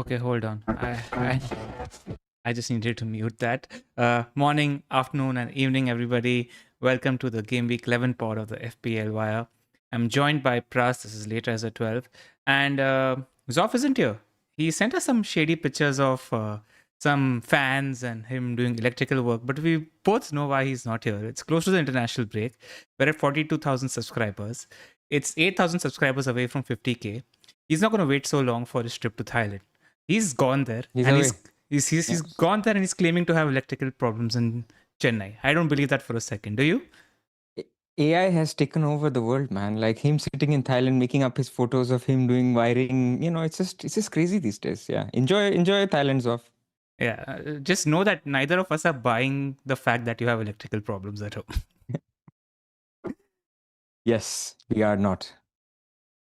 Okay, hold on. I just needed to mute that. Morning, afternoon, and evening, everybody. Welcome to the Game Week 11 pod of the FPL Wire. I'm joined by Pras. This is later as a 12. And Zoph isn't here. He sent us some shady pictures of some fans and him doing electrical work, but we both know why he's not here. It's close to the international break. We're at 42,000 subscribers. It's 8,000 subscribers away from 50K. He's not going to wait so long for his trip to Thailand. He's gone there. He's gone there and he's claiming to have electrical problems in Chennai. I don't believe that for a second. Do you? AI has taken over the world, man. Like him sitting in Thailand, making up his photos of him doing wiring. It's just crazy these days. Yeah, enjoy Thailand's off. Yeah, just know that neither of us are buying the fact that you have electrical problems at home. Yes, we are not.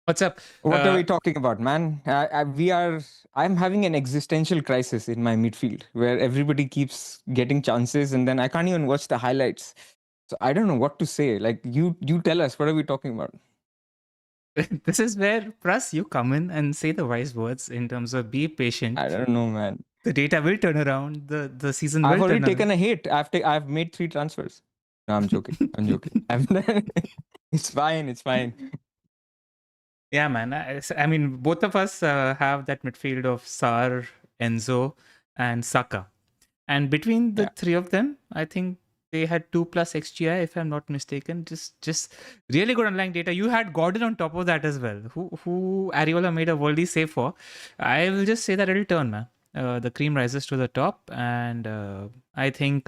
What's up? What are we talking about, man? I'm having an existential crisis in my midfield where everybody keeps getting chances and then I can't even watch the highlights. So I don't know what to say. Like you tell us, what are we talking about? This is where, Pras, you come in and say the wise words in terms of be patient. I don't know, man. The data will turn around. The season will I've turn already around. taken a hit. I've made 3 transfers. No, I'm joking. It's fine. Yeah, man. I mean, both of us have that midfield of Sar, Enzo, and Saka. And between the three of them, I think they had 2+ XGI, if I'm not mistaken. Just really good underlying data. You had Gordon on top of that as well, who Ariola made a worldly save for. I will just say that it'll turn, man. The cream rises to the top. And I think,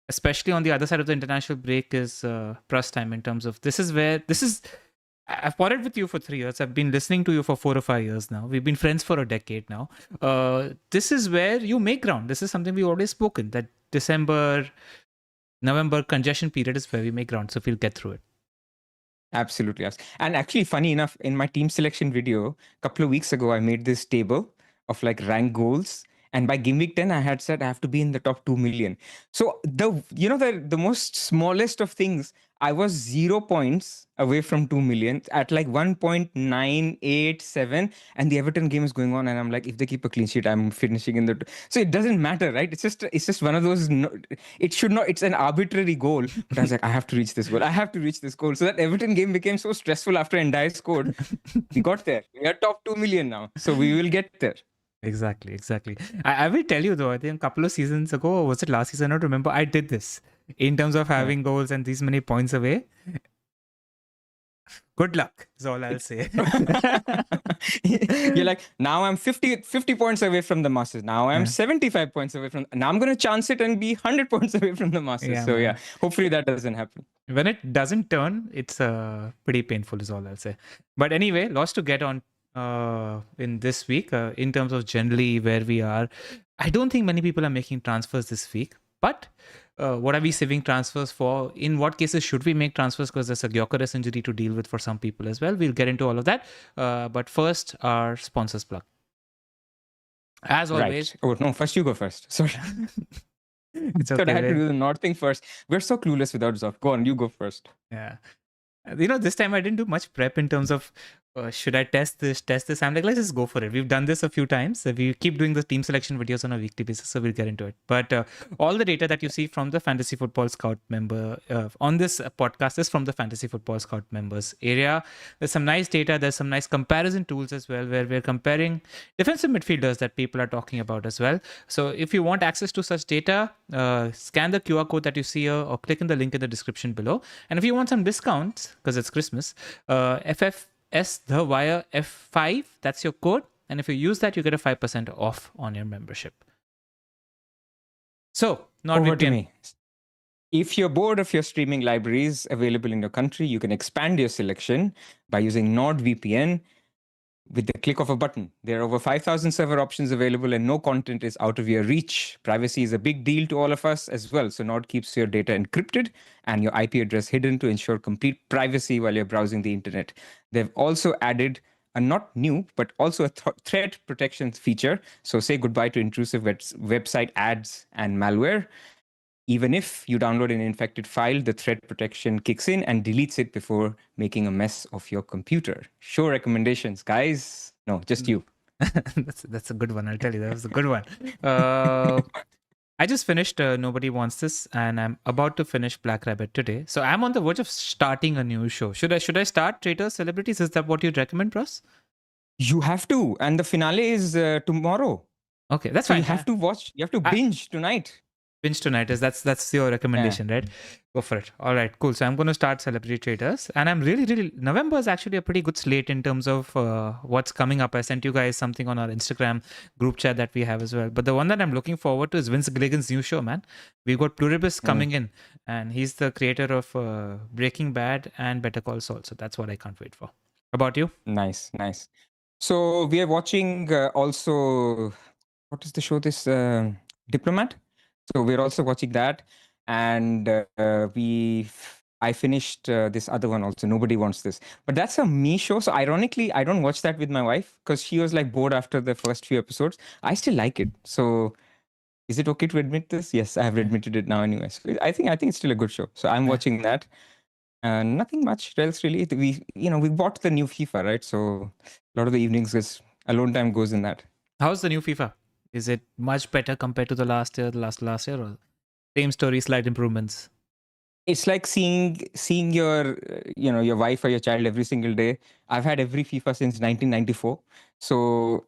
especially on the other side of the international break, is Pras time in terms of I've potted with you for 3 years. I've been listening to you for 4 or 5 years now. We've been friends for a decade now. This is where you make ground. This is something we've always spoken, that December, November congestion period is where we make ground. So we'll get through it. Absolutely. And actually, funny enough, in my team selection video, a couple of weeks ago, I made this table of like rank goals. And by game week 10, I had said I have to be in the top 2 million. So the most smallest of things, I was 0 points away from 2 million at like 1.987. And the Everton game is going on. And I'm like, if they keep a clean sheet, I'm finishing in the... So it doesn't matter, right? It's just one of those... It should not... It's an arbitrary goal. But I was like, I have to reach this goal. I have to reach this goal. So that Everton game became so stressful after Ndiaye scored. We got there. We are top 2 million now. So we will get there. Exactly. I will tell you though, I think a couple of seasons ago, or was it last season? I don't remember. I did this in terms of having goals and these many points away. Good luck is all I'll say. You're like, now I'm 50 points away from the masses. Now I'm 75 points away from... Now I'm going to chance it and be 100 points away from the masses. Hopefully that doesn't happen. When it doesn't turn, it's pretty painful is all I'll say. But anyway, lots to get on in this week in terms of generally where we are. I don't think many people are making transfers this week, but what are we saving transfers for? In what cases should we make transfers? Because there's a Gyökeres injury to deal with for some people as well. We'll get into all of that. But first, our sponsors plug. As always. Right. Oh, no, first you go first. Sorry. It's okay. I had to do the North thing first. We're so clueless without Zoph. Go on, you go first. Yeah. This time I didn't do much prep in terms of should I test this? I'm like, let's just go for it. We've done this a few times. We keep doing the team selection videos on a weekly basis, so we'll get into it. But all the data that you see from the Fantasy Football Scout member on this podcast is from the Fantasy Football Scout members area. There's some nice data. There's some nice comparison tools as well, where we're comparing defensive midfielders that people are talking about as well. So if you want access to such data, scan the QR code that you see here or click in the link in the description below. And if you want some discounts, because it's Christmas, FFS the Wire F5, that's your code. And if you use that, you get a 5% off on your membership. So, over to me. If you're bored of your streaming libraries available in your country, you can expand your selection by using NordVPN with the click of a button. There are over 5,000 server options available and no content is out of your reach. Privacy is a big deal to all of us as well. So Nord keeps your data encrypted and your IP address hidden to ensure complete privacy while you're browsing the internet. They've also added a not new, but also a threat protection feature. So say goodbye to intrusive website ads and malware. Even if you download an infected file, the threat protection kicks in and deletes it before making a mess of your computer. Show recommendations, guys. No, just you. That's a good one. I'll tell you, that was a good one. I just finished Nobody Wants This, and I'm about to finish Black Rabbit today. So I'm on the verge of starting a new show. Should I start Traitors Celebrities? Is that what you'd recommend, Pras? You have to, and the finale is tomorrow. Okay, that's So fine. you have to watch. You have to binge tonight. Binge tonight is that's your recommendation, right? Go for it. All right, cool. So I'm going to start Celebrity Traders, and I'm really November is actually a pretty good slate in terms of what's coming up. I sent you guys something on our Instagram group chat that we have as well. But the one that I'm looking forward to is Vince Gilligan's new show, man. We've got Pluribus coming in, and he's the creator of Breaking Bad and Better Call Saul. So that's what I can't wait for. How about you? Nice. So we are watching also. What is the show? This Diplomat. So we're also watching that, and I finished this other one also. Nobody Wants This, but that's a me show. So ironically, I don't watch that with my wife because she was like bored after the first few episodes. I still like it. So is it okay to admit this? Yes, I have admitted it now anyway. So I think it's still a good show. So I'm watching that. Nothing much else really. We bought the new FIFA, right? So a lot of the evenings alone time goes in that. How's the new FIFA? Is it much better compared to the last year, last year, or same story, slight improvements? It's like seeing your your wife or your child every single day. I've had every FIFA since 1994. So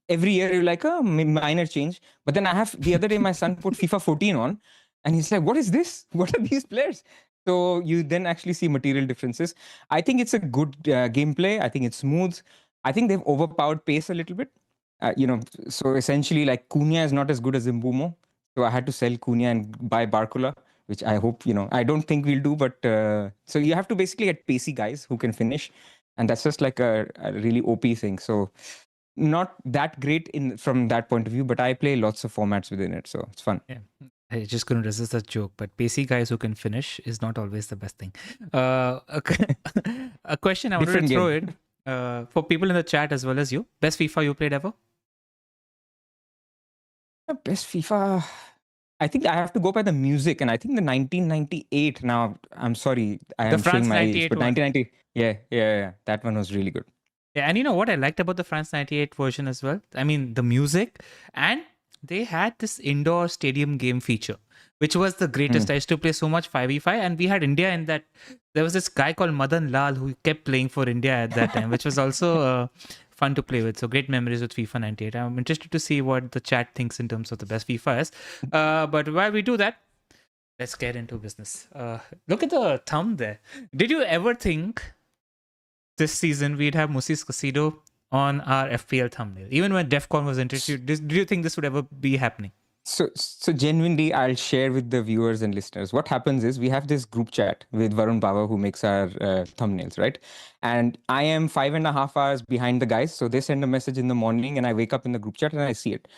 every year you're like, oh, minor change. But then the other day my son put FIFA 14 on, and he's like, what is this? What are these players? So you then actually see material differences. I think it's a good gameplay. I think it's smooth. I think they've overpowered pace a little bit. So essentially, like Cunha is not as good as Mbumo. So I had to sell Cunha and buy Barcola, which I hope, I don't think we'll do. But so you have to basically get pacey guys who can finish. And that's just like a really OP thing. So not that great from that point of view, but I play lots of formats within it. So it's fun. Yeah. I just couldn't resist that joke, but pacey guys who can finish is not always the best thing. A question I wanted to throw in for people in the chat as well as you. Best FIFA you played ever? Best FIFA. I think I have to go by the music, and I think the 1998. Now, I'm sorry, I am showing my age, but 1990. Yeah, that one was really good. Yeah, and you know what I liked about the France 98 version as well? I mean, the music, and they had this indoor stadium game feature, which was the greatest. I used to play so much 5v5, and we had India in that. There was this guy called Madan Lal who kept playing for India at that time, which was also fun to play with. So great memories with FIFA 98. I'm interested to see what the chat thinks in terms of the best FIFA is. But while we do that, let's get into business. Look at the thumb there. Did you ever think this season we'd have Moses Caicedo on our FPL thumbnail? Even when DEFCON was introduced, did you think this would ever be happening? So genuinely, I'll share with the viewers and listeners. What happens is we have this group chat with Varun Bava, who makes our thumbnails, right? And I am 5.5 hours behind the guys. So they send a message in the morning and I wake up in the group chat and I see it.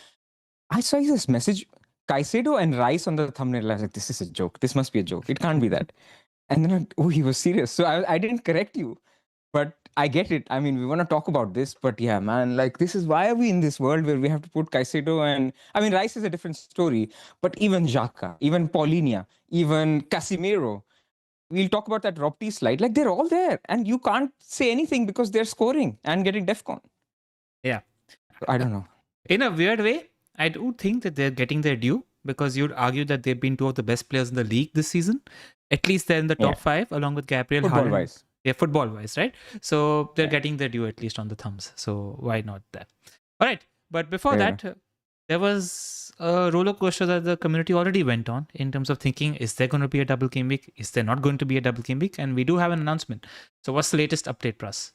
I saw this message, Caicedo and Rice on the thumbnail. I was like, this is a joke. This must be a joke. It can't be that. And then, he was serious. So I didn't correct you. But I get it. I mean, we want to talk about this, but yeah, man, like this is why are we in this world where we have to put Caicedo and I mean, Rice is a different story, but even Xhaka, even Paulinho, even Casemiro, we'll talk about that Rob T slide. Like they're all there, and you can't say anything because they're scoring and getting DEFCON. Yeah, I don't know. In a weird way, I do think that they're getting their due because you'd argue that they've been two of the best players in the league this season. At least they're in the top 5 along with Gabriel. Football-wise. Yeah, football-wise, right? So they're getting their due at least on the thumbs. So why not that? All right. But before that, there was a roller coaster that the community already went on in terms of thinking, is there going to be a double game week? Is there not going to be a double game week? And we do have an announcement. So what's the latest update, Pras?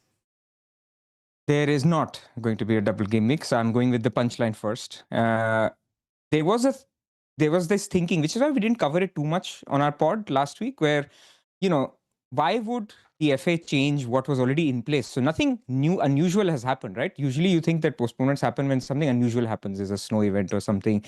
There is not going to be a double game week. So I'm going with the punchline first. There was this thinking, which is why we didn't cover it too much on our pod last week, where, why would the FA change what was already in place? So nothing new, unusual has happened, right? Usually you think that postponements happen when something unusual happens, there's a snow event or something.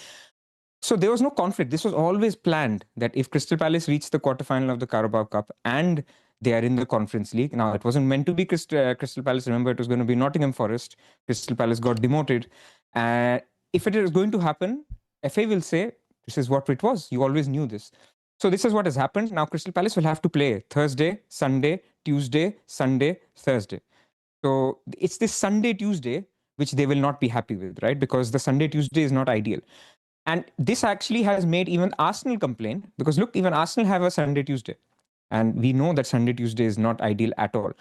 So there was no conflict. This was always planned that if Crystal Palace reached the quarterfinal of the Carabao Cup and they are in the Conference League. Now, it wasn't meant to be Crystal Palace. Remember, it was going to be Nottingham Forest. Crystal Palace got demoted. If it is going to happen, FA will say, this is what it was. You always knew this. So this is what has happened. Now, Crystal Palace will have to play Thursday, Sunday, Tuesday, Sunday, Thursday. So it's this Sunday, Tuesday, which they will not be happy with, right? Because the Sunday, Tuesday is not ideal. And this actually has made even Arsenal complain, because look, even Arsenal have a Sunday, Tuesday. And we know that Sunday, Tuesday is not ideal at all.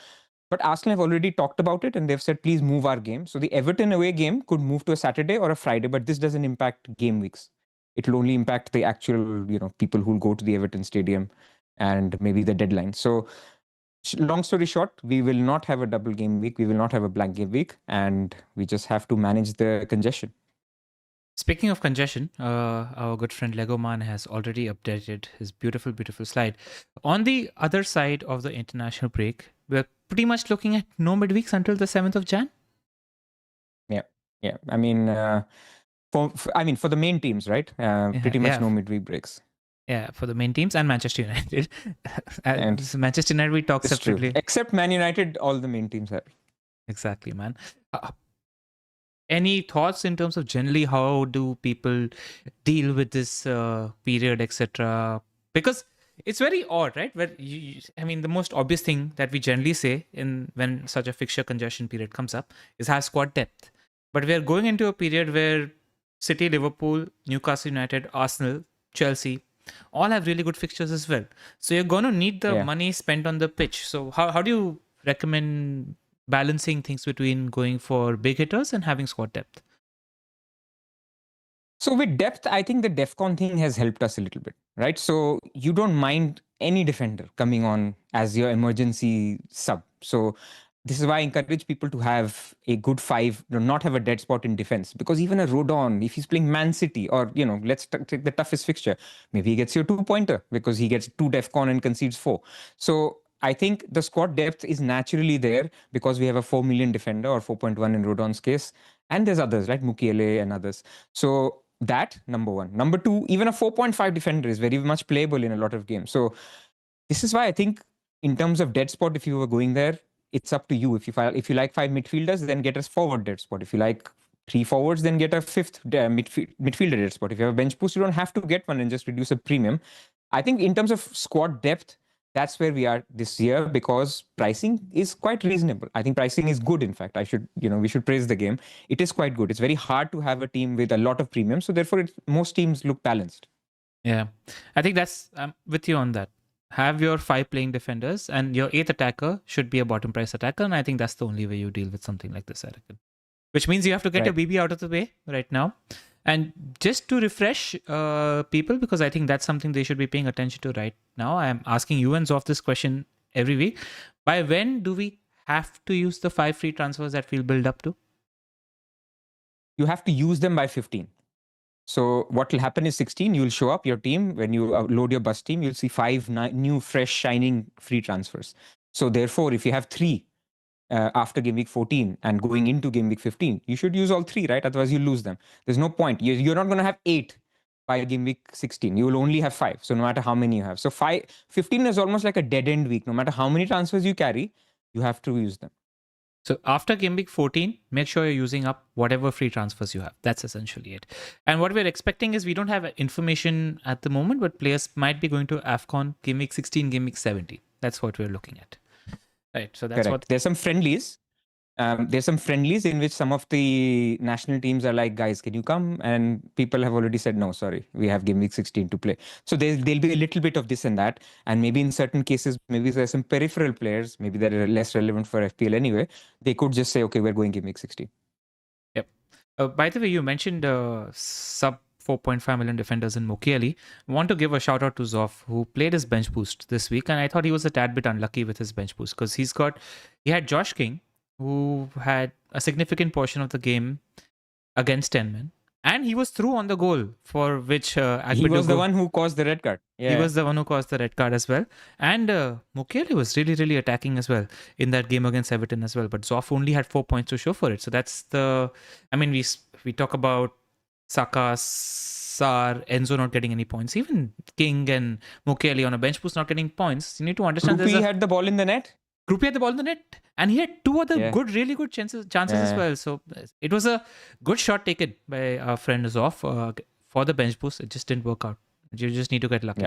But Arsenal have already talked about it and they've said, please move our game. So the Everton away game could move to a Saturday or a Friday, but this doesn't impact game weeks. It will only impact the actual, people who will go to the Everton stadium and maybe the deadline. So long story short, we will not have a double game week. We will not have a blank game week, and we just have to manage the congestion. Speaking of congestion, our good friend Legoman has already updated his beautiful, beautiful slide. On the other side of the international break, we're pretty much looking at no midweeks until the 7th of Jan. Yeah. I mean, for the main teams, right? Pretty much no midweek breaks. Yeah, for the main teams and Manchester United. And Manchester United, we talk separately. True. Except Man United, all the main teams have. Exactly, man. Any thoughts in terms of generally how do people deal with this period, etc.? Because it's very odd, right? Where the most obvious thing that we generally say when such a fixture congestion period comes up is have squad depth. But we are going into a period where City, Liverpool, Newcastle United, Arsenal, Chelsea all have really good fixtures as well. So you're going to need the money spent on the pitch. So how do you recommend balancing things between going for big hitters and having squad depth? So with depth, I think the DEFCON thing has helped us a little bit, right? So you don't mind any defender coming on as your emergency sub. So this is why I encourage people to have a good 5, not have a dead spot in defense. Because even a Rodon, if he's playing Man City or, let's take the toughest fixture, maybe he gets you a 2-pointer because he gets 2 DEFCON and concedes 4. So I think the squad depth is naturally there because we have a 4 million defender, or 4.1 in Rodon's case. And there's others, like Mukiele and others. So that, number one. Number two, even a 4.5 defender is very much playable in a lot of games. So this is why I think in terms of dead spot, if you were going there, it's up to you. If you like 5 midfielders, then get a forward dead spot. If you like 3 forwards, then get a 5th midfielder dead spot. If you have a bench boost, you don't have to get one and just reduce a premium. I think in terms of squad depth, that's where we are this year because pricing is quite reasonable. I think pricing is good. In fact, we should praise the game. It is quite good. It's very hard to have a team with a lot of premium. So therefore, most teams look balanced. Yeah, I think I'm with you on that. Have your 5 playing defenders and your 8th attacker should be a bottom price attacker. And I think that's the only way you deal with something like this, I reckon. Which means you have to get your BB out of the way right now. And just to refresh people, because I think that's something they should be paying attention to right now. I'm asking you and Zoph this question every week. By when do we have to use the 5 free transfers that we'll build up to? You have to use them by 15. So what will happen is 16, you'll show up your team. When you load your bus team, you'll see 5 new, fresh, shining free transfers. So therefore, if you have 3 after game week 14 and going into game week 15, you should use all 3, right? Otherwise, you lose them. There's no point. You're not going to have 8 by game week 16. You will only have 5. So no matter how many you have. So 15 is almost like a dead end week. No matter how many transfers you carry, you have to use them. So after game week 14, make sure you're using up whatever free transfers you have. That's essentially it. And what we're expecting is we don't have information at the moment, but players might be going to AFCON game week 16, game week 17. That's what we're looking at. Right. So that's correct. There's some friendlies. There's some friendlies in which some of the national teams are like, guys, can you come? And people have already said, no, sorry, we have game week 16 to play. So there'll be a little bit of this and that. And maybe in certain cases, maybe there's some peripheral players, maybe that are less relevant for FPL anyway. They could just say, okay, we're going game week 16. Yep. By the way, you mentioned sub 4.5 million defenders in Mukiele. I want to give a shout out to Zoph, who played his bench boost this week. And I thought he was a tad bit unlucky with his bench boost because he had Josh King, who had a significant portion of the game against 10 men. And he was through on the goal for which he was the one who caused the red card. Yeah. He was the one who caused the red card as well. And Mukiele was really, really attacking as well in that game against Everton as well. But Zoph only had 4 points to show for it. So that's we talk about Saka, Sar, Enzo not getting any points. Even King and Mukiele on a bench boost not getting points. You need to understand Rupi had the ball in the net. Rupi had the ball in the net, and he had 2 other really good chances as well. So it was a good shot taken by our friend Zoph for the bench boost. It just didn't work out. You just need to get lucky.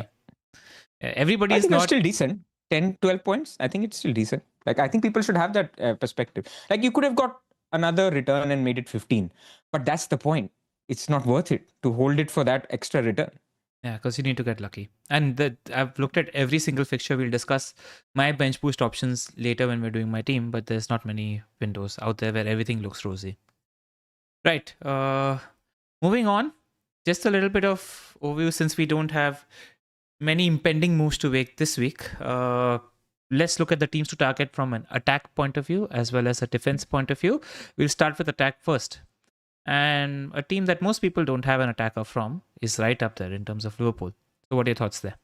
Everybody is still decent. 10, 12 points. I think it's still decent. Like I think people should have that perspective. Like you could have got another return and made it 15. But that's the point. It's not worth it to hold it for that extra return. Yeah, because you need to get lucky. And I've looked at every single fixture. We'll discuss my bench boost options later when we're doing my team, but there's not many windows out there where everything looks rosy. Right. Moving on, just a little bit of overview since we don't have many impending moves to make this week. Let's look at the teams to target from an attack point of view as well as a defense point of view. We'll start with attack first. And a team that most people don't have an attacker from is right up there in terms of Liverpool. So what are your thoughts there?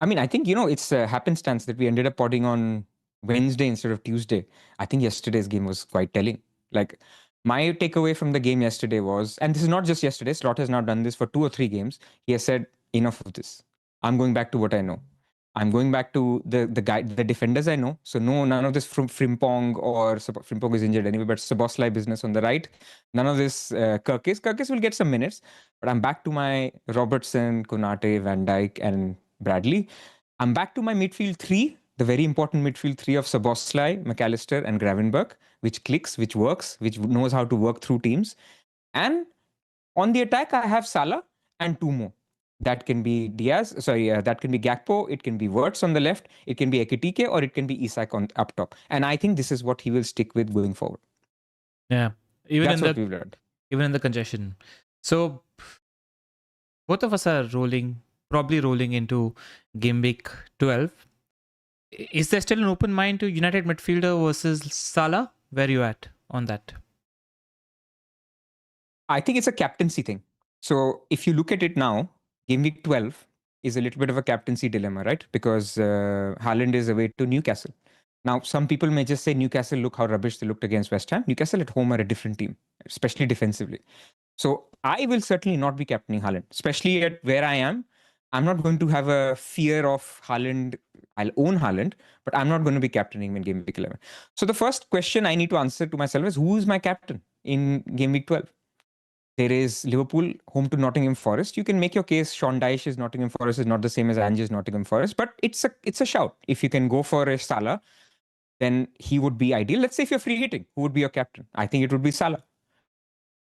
I mean, I think, it's a happenstance that we ended up podding on Wednesday instead of Tuesday. I think yesterday's game was quite telling. Like, my takeaway from the game yesterday was, and this is not just yesterday, Slot has now done this for 2 or 3 games. He has said, enough of this. I'm going back to what I know. I'm going back to the defenders I know. So none of this from Frimpong, or Frimpong is injured anyway, but Szobozlai business on the right. None of this Kirkis. Kirkis will get some minutes, but I'm back to my Robertson, Konate, Van Dijk, and Bradley. I'm back to my midfield 3, the very important midfield 3 of Szobozlai, McAllister, and Gravenberch, which clicks, which works, which knows how to work through teams. And on the attack, I have Salah and 2 more. That can be that can be Gakpo, it can be Wirtz on the left, it can be Ekitike, or it can be Isak on up top. And I think this is what he will stick with going forward. Yeah, That's what we've learned. Even in the congestion. So both of us are probably rolling into game week 12. Is there still an open mind to United midfielder versus Salah? Where are you at on that? I think it's a captaincy thing. So if you look at it now, game week 12 is a little bit of a captaincy dilemma, right? Because Haaland is away to Newcastle. Now, some people may just say Newcastle, look how rubbish they looked against West Ham. Newcastle at home are a different team, especially defensively. So I will certainly not be captaining Haaland, especially at where I am. I'm not going to have a fear of Haaland. I'll own Haaland, but I'm not going to be captaining him in game week 11. So the first question I need to answer to myself is, who is my captain in game week 12? There is Liverpool home to Nottingham Forest. You can make your case Sean Dyche's Nottingham Forest is not the same as Ange's Nottingham Forest, but it's a shout. If you can go for a Salah, then he would be ideal. Let's say if you're free hitting, who would be your captain? I think it would be Salah.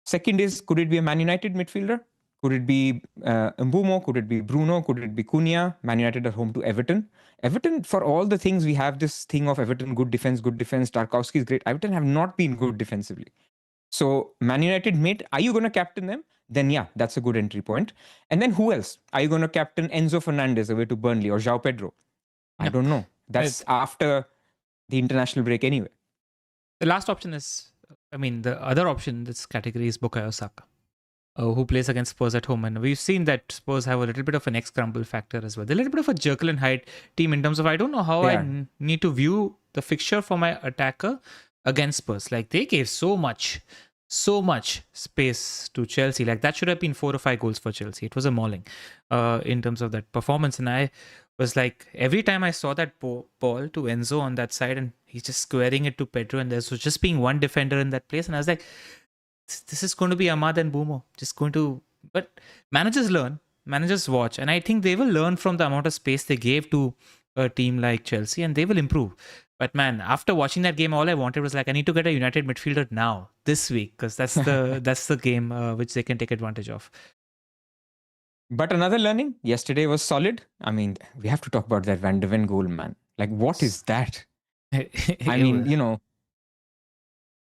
Second is, could it be a Man United midfielder? Could it be Mbumo? Could it be Bruno? Could it be Cunha? Man United are home to Everton. Everton, for all the things, we have this thing of Everton, good defense. Tarkowski is great. Everton have not been good defensively. So Man United mid, are you going to captain them? Then yeah, that's a good entry point. And then who else? Are you going to captain Enzo Fernandez away to Burnley or João Pedro? I don't know. That's after the international break anyway. The last option is, the other option in this category is Bukayo Saka, who plays against Spurs at home. And we've seen that Spurs have a little bit of an ex-crumble factor as well. They're a little bit of a Jekyll and Hyde team in terms of, I don't know how I need to view the fixture for my attacker against Spurs. Like, they gave so much space to Chelsea. Like, that should have been 4 or 5 goals for Chelsea. It was a mauling in terms of that performance. And I was like, every time I saw that ball to Enzo on that side, and he's just squaring it to Pedro, and there's just being one defender in that place, and I was like, this is going to be Ahmad and Bumo. But managers learn, managers watch, and I think they will learn from the amount of space they gave to a team like Chelsea, and they will improve. But man, after watching that game, all I wanted was like, I need to get a United midfielder now, this week, because that's the game which they can take advantage of. But another learning, yesterday was solid. I mean, we have to talk about that Van de Ven goal, man. Like, what is that? I mean,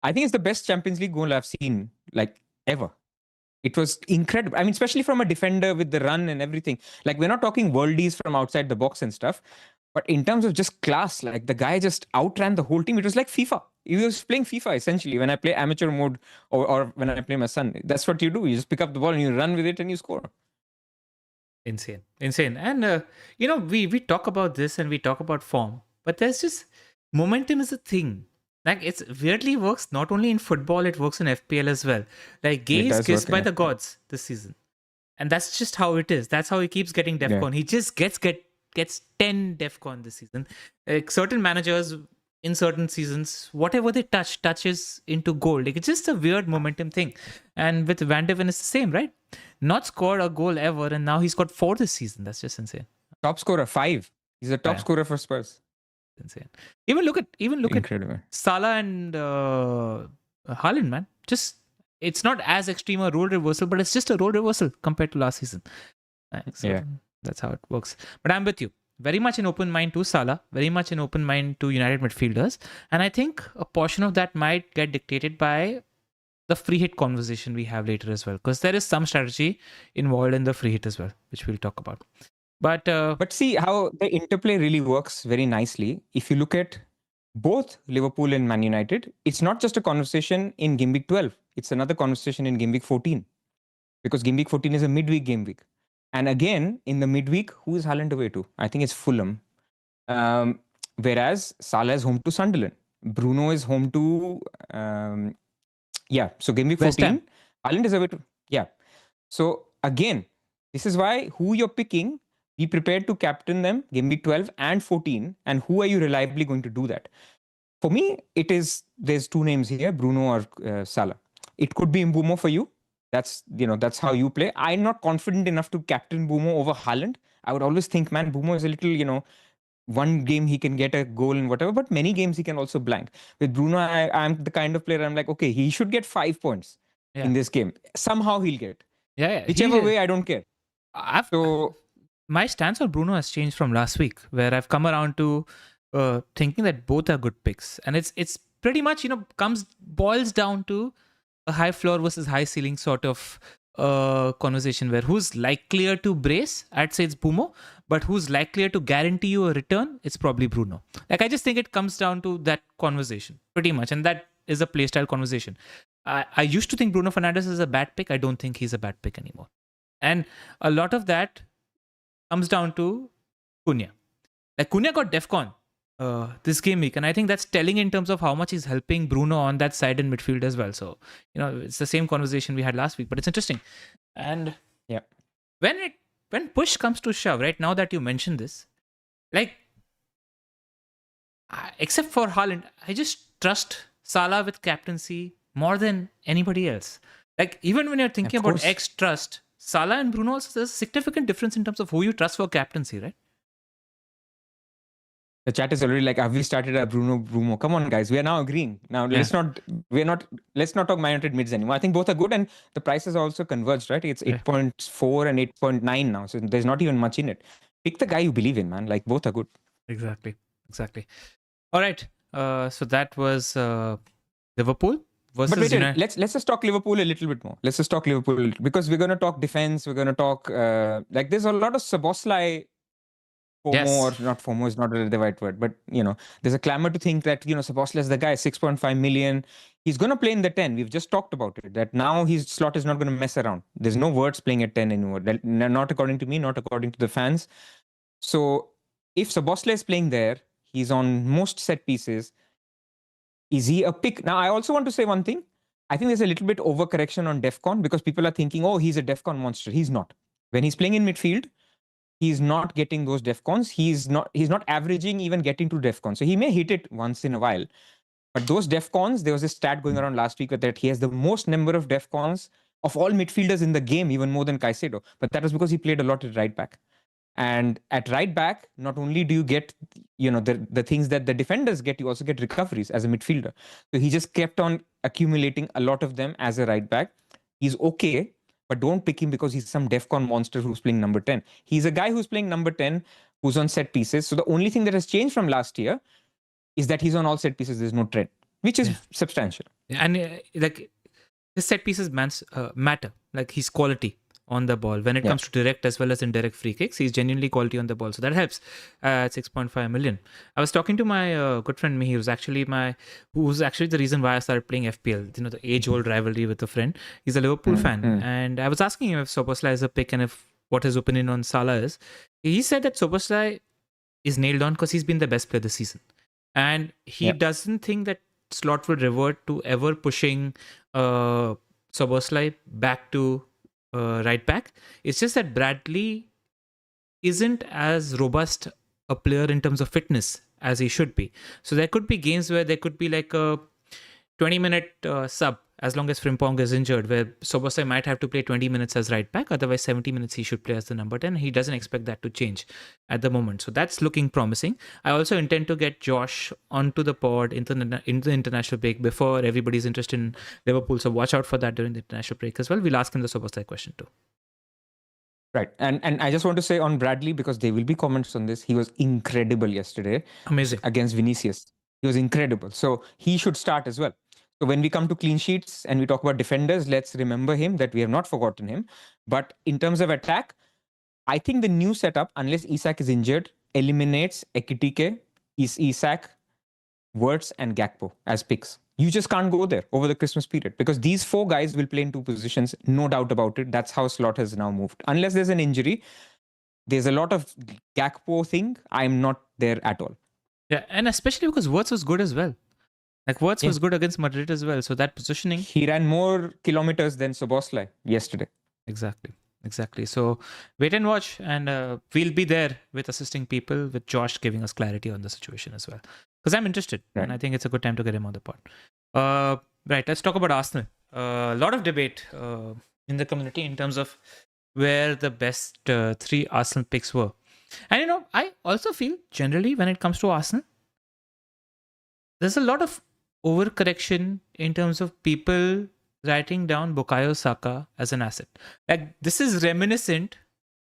I think it's the best Champions League goal I've seen, like, ever. It was incredible. I mean, especially from a defender with the run and everything. Like, we're not talking worldies from outside the box and stuff. But in terms of just class, like, the guy just outran the whole team. It was like FIFA. He was playing FIFA, essentially. When I play amateur mode or when I play my son, that's what you do. You just pick up the ball and you run with it and you score. Insane. And, we talk about this and we talk about form. But there's just, momentum is a thing. Like, it's weirdly works not only in football, it works in FPL as well. Like, Gay is kissed by the gods this season. And that's just how it is. That's how he keeps getting DEFCON. He just gets 10 DEFCON this season. Like, certain managers in certain seasons, whatever they touches into gold. Like, it's just a weird momentum thing. And with Van de Ven, it's the same, right? Not scored a goal ever, and now he's got 4 this season. That's just insane. Top scorer, 5. He's a top scorer for Spurs. insane. Even look at Incredible. Salah and Haaland, man. Just it's not as extreme a role reversal, but it's just a role reversal compared to last season. So that's how it works. But I'm with you. Very much an open mind to Salah, very much an open mind to United midfielders. And I think a portion of that might get dictated by the free hit conversation we have later as well. Because there is some strategy involved in the free hit as well, which we'll talk about. But see how the interplay really works very nicely. If you look at both Liverpool and Man United, it's not just a conversation in Game Week 12. It's another conversation in Game Week 14. Because Game Week 14 is a midweek game week. And again, in the midweek, who is Haaland away to? I think it's Fulham. Whereas Salah is home to Sunderland. Bruno is home to... so Game Week 14, Haaland is away to... So again, this is why who you're picking, be prepared to captain them Game Week 12 and 14. And who are you reliably going to do that? For me, there's two names here, Bruno or Salah. It could be Mbeumo for you. That's how you play. I'm not confident enough to captain Mbeumo over Haaland. I would always think, man, Mbeumo is a little, one game he can get a goal and whatever, but many games he can also blank. With Bruno, I'm the kind of player I'm like, okay, he should get 5 points in this game. Somehow he'll get. Whichever way, I don't care. My stance on Bruno has changed from last week, where I've come around to thinking that both are good picks. And it's pretty much, boils down to a high floor versus high ceiling sort of conversation where who's likelier to brace? I'd say it's Mbeumo, but who's likelier to guarantee you a return? It's probably Bruno. Like, I just think it comes down to that conversation pretty much. And that is a playstyle conversation. I used to think Bruno Fernandes is a bad pick. I don't think he's a bad pick anymore. And a lot of that comes down to Cunha. Like, Cunha got DEFCON this game week, and I think that's telling in terms of how much he's helping Bruno on that side in midfield as well. So, it's the same conversation we had last week, but it's interesting. And when push comes to shove, right, now that you mentioned this, like, except for Haaland, I just trust Salah with captaincy more than anybody else. Like, even when you're thinking about trust, Salah and Bruno also, there's a significant difference in terms of who you trust for captaincy, right? The chat is already like, have we started a Bruno? Come on, guys. We are now agreeing. Now, let's not talk Man United mids anymore. I think both are good, and the prices are also converged, right? It's 8.4 and 8.9 now. So there's not even much in it. Pick the guy you believe in, man. Like, both are good. Exactly. All right. So that was Liverpool versus But wait, United. let's just talk Liverpool a little bit more. Let's just talk Liverpool because we're going to talk defense. We're going to talk there's a lot of Szobozlai FOMO, or not FOMO is not the right word, but there's a clamor to think that Szobozlai is the guy, 6.5 million. He's going to play in the 10. We've just talked about it. That now his slot is not going to mess around. There's no words playing at 10 anymore. Not according to me, not according to the fans. So if Szobozlai is playing there, he's on most set pieces. Is he a pick? Now, I also want to say one thing. I think there's a little bit overcorrection on DEFCON because people are thinking, oh, he's a DEFCON monster. He's not. When he's playing in midfield, he's not getting those DEFCONs. He's not averaging even getting to DEFCON. So he may hit it once in a while. But those DEFCONs, there was a stat going around last week that he has the most number of DEFCONs of all midfielders in the game, even more than Caicedo. But that was because he played a lot at right back. And at right back, not only do you get, the things that the defenders get, you also get recoveries as a midfielder. So he just kept on accumulating a lot of them as a right back. He's okay, but don't pick him because he's some DEFCON monster who's playing number 10. He's a guy who's playing number 10, who's on set pieces. So the only thing that has changed from last year is that he's on all set pieces. There's no trend, which is substantial. And his set pieces matter, like his quality on the ball when it comes to direct as well as indirect free kicks. He's genuinely quality on the ball, so that helps. At 6.5 million. I was talking to my good friend Mihi, who's actually the reason why I started playing FPL. The age-old rivalry with a friend. He's a Liverpool fan, and I was asking him if Szobozlai is a pick and what his opinion on Salah is. He said that Szobozlai is nailed on because he's been the best player this season, and he doesn't think that slot will revert to ever pushing Szobozlai back to right back. It's just that Bradley isn't as robust a player in terms of fitness as he should be. So there could be games where there could be like a 20-minute sub as long as Frimpong is injured, where Szobozlai might have to play 20 minutes as right back. Otherwise, 70 minutes he should play as the number 10. He doesn't expect that to change at the moment. So that's looking promising. I also intend to get Josh onto the pod into the international break before everybody's interested in Liverpool. So watch out for that during the international break as well. We'll ask him the Szobozlai question too. Right. And I just want to say on Bradley, because there will be comments on this, he was incredible yesterday. Amazing. Against Vinicius. He was incredible. So he should start as well. So when we come to clean sheets and we talk about defenders, let's remember him, that we have not forgotten him. But in terms of attack, I think the new setup, unless Isak is injured, eliminates Ekitike, Isak, Wirtz and Gakpo as picks. You just can't go there over the Christmas period because these four guys will play in two positions, no doubt about it. That's how slot has now moved. Unless there's an injury, there's a lot of Gakpo thing. I'm not there at all. Yeah, and especially because Wirtz was good as well. Like Wirtz was good against Madrid as well. So that positioning. He ran more kilometers than Szobozlai yesterday. Exactly. So wait and watch, and we'll be there with assisting people, with Josh giving us clarity on the situation as well. Because I'm interested, and I think it's a good time to get him on the pod. Right, let's talk about Arsenal. A lot of debate in the community in terms of where the best three Arsenal picks were. And I also feel generally when it comes to Arsenal, there's a lot of overcorrection in terms of people writing down Bukayo Saka as an asset. Like this is reminiscent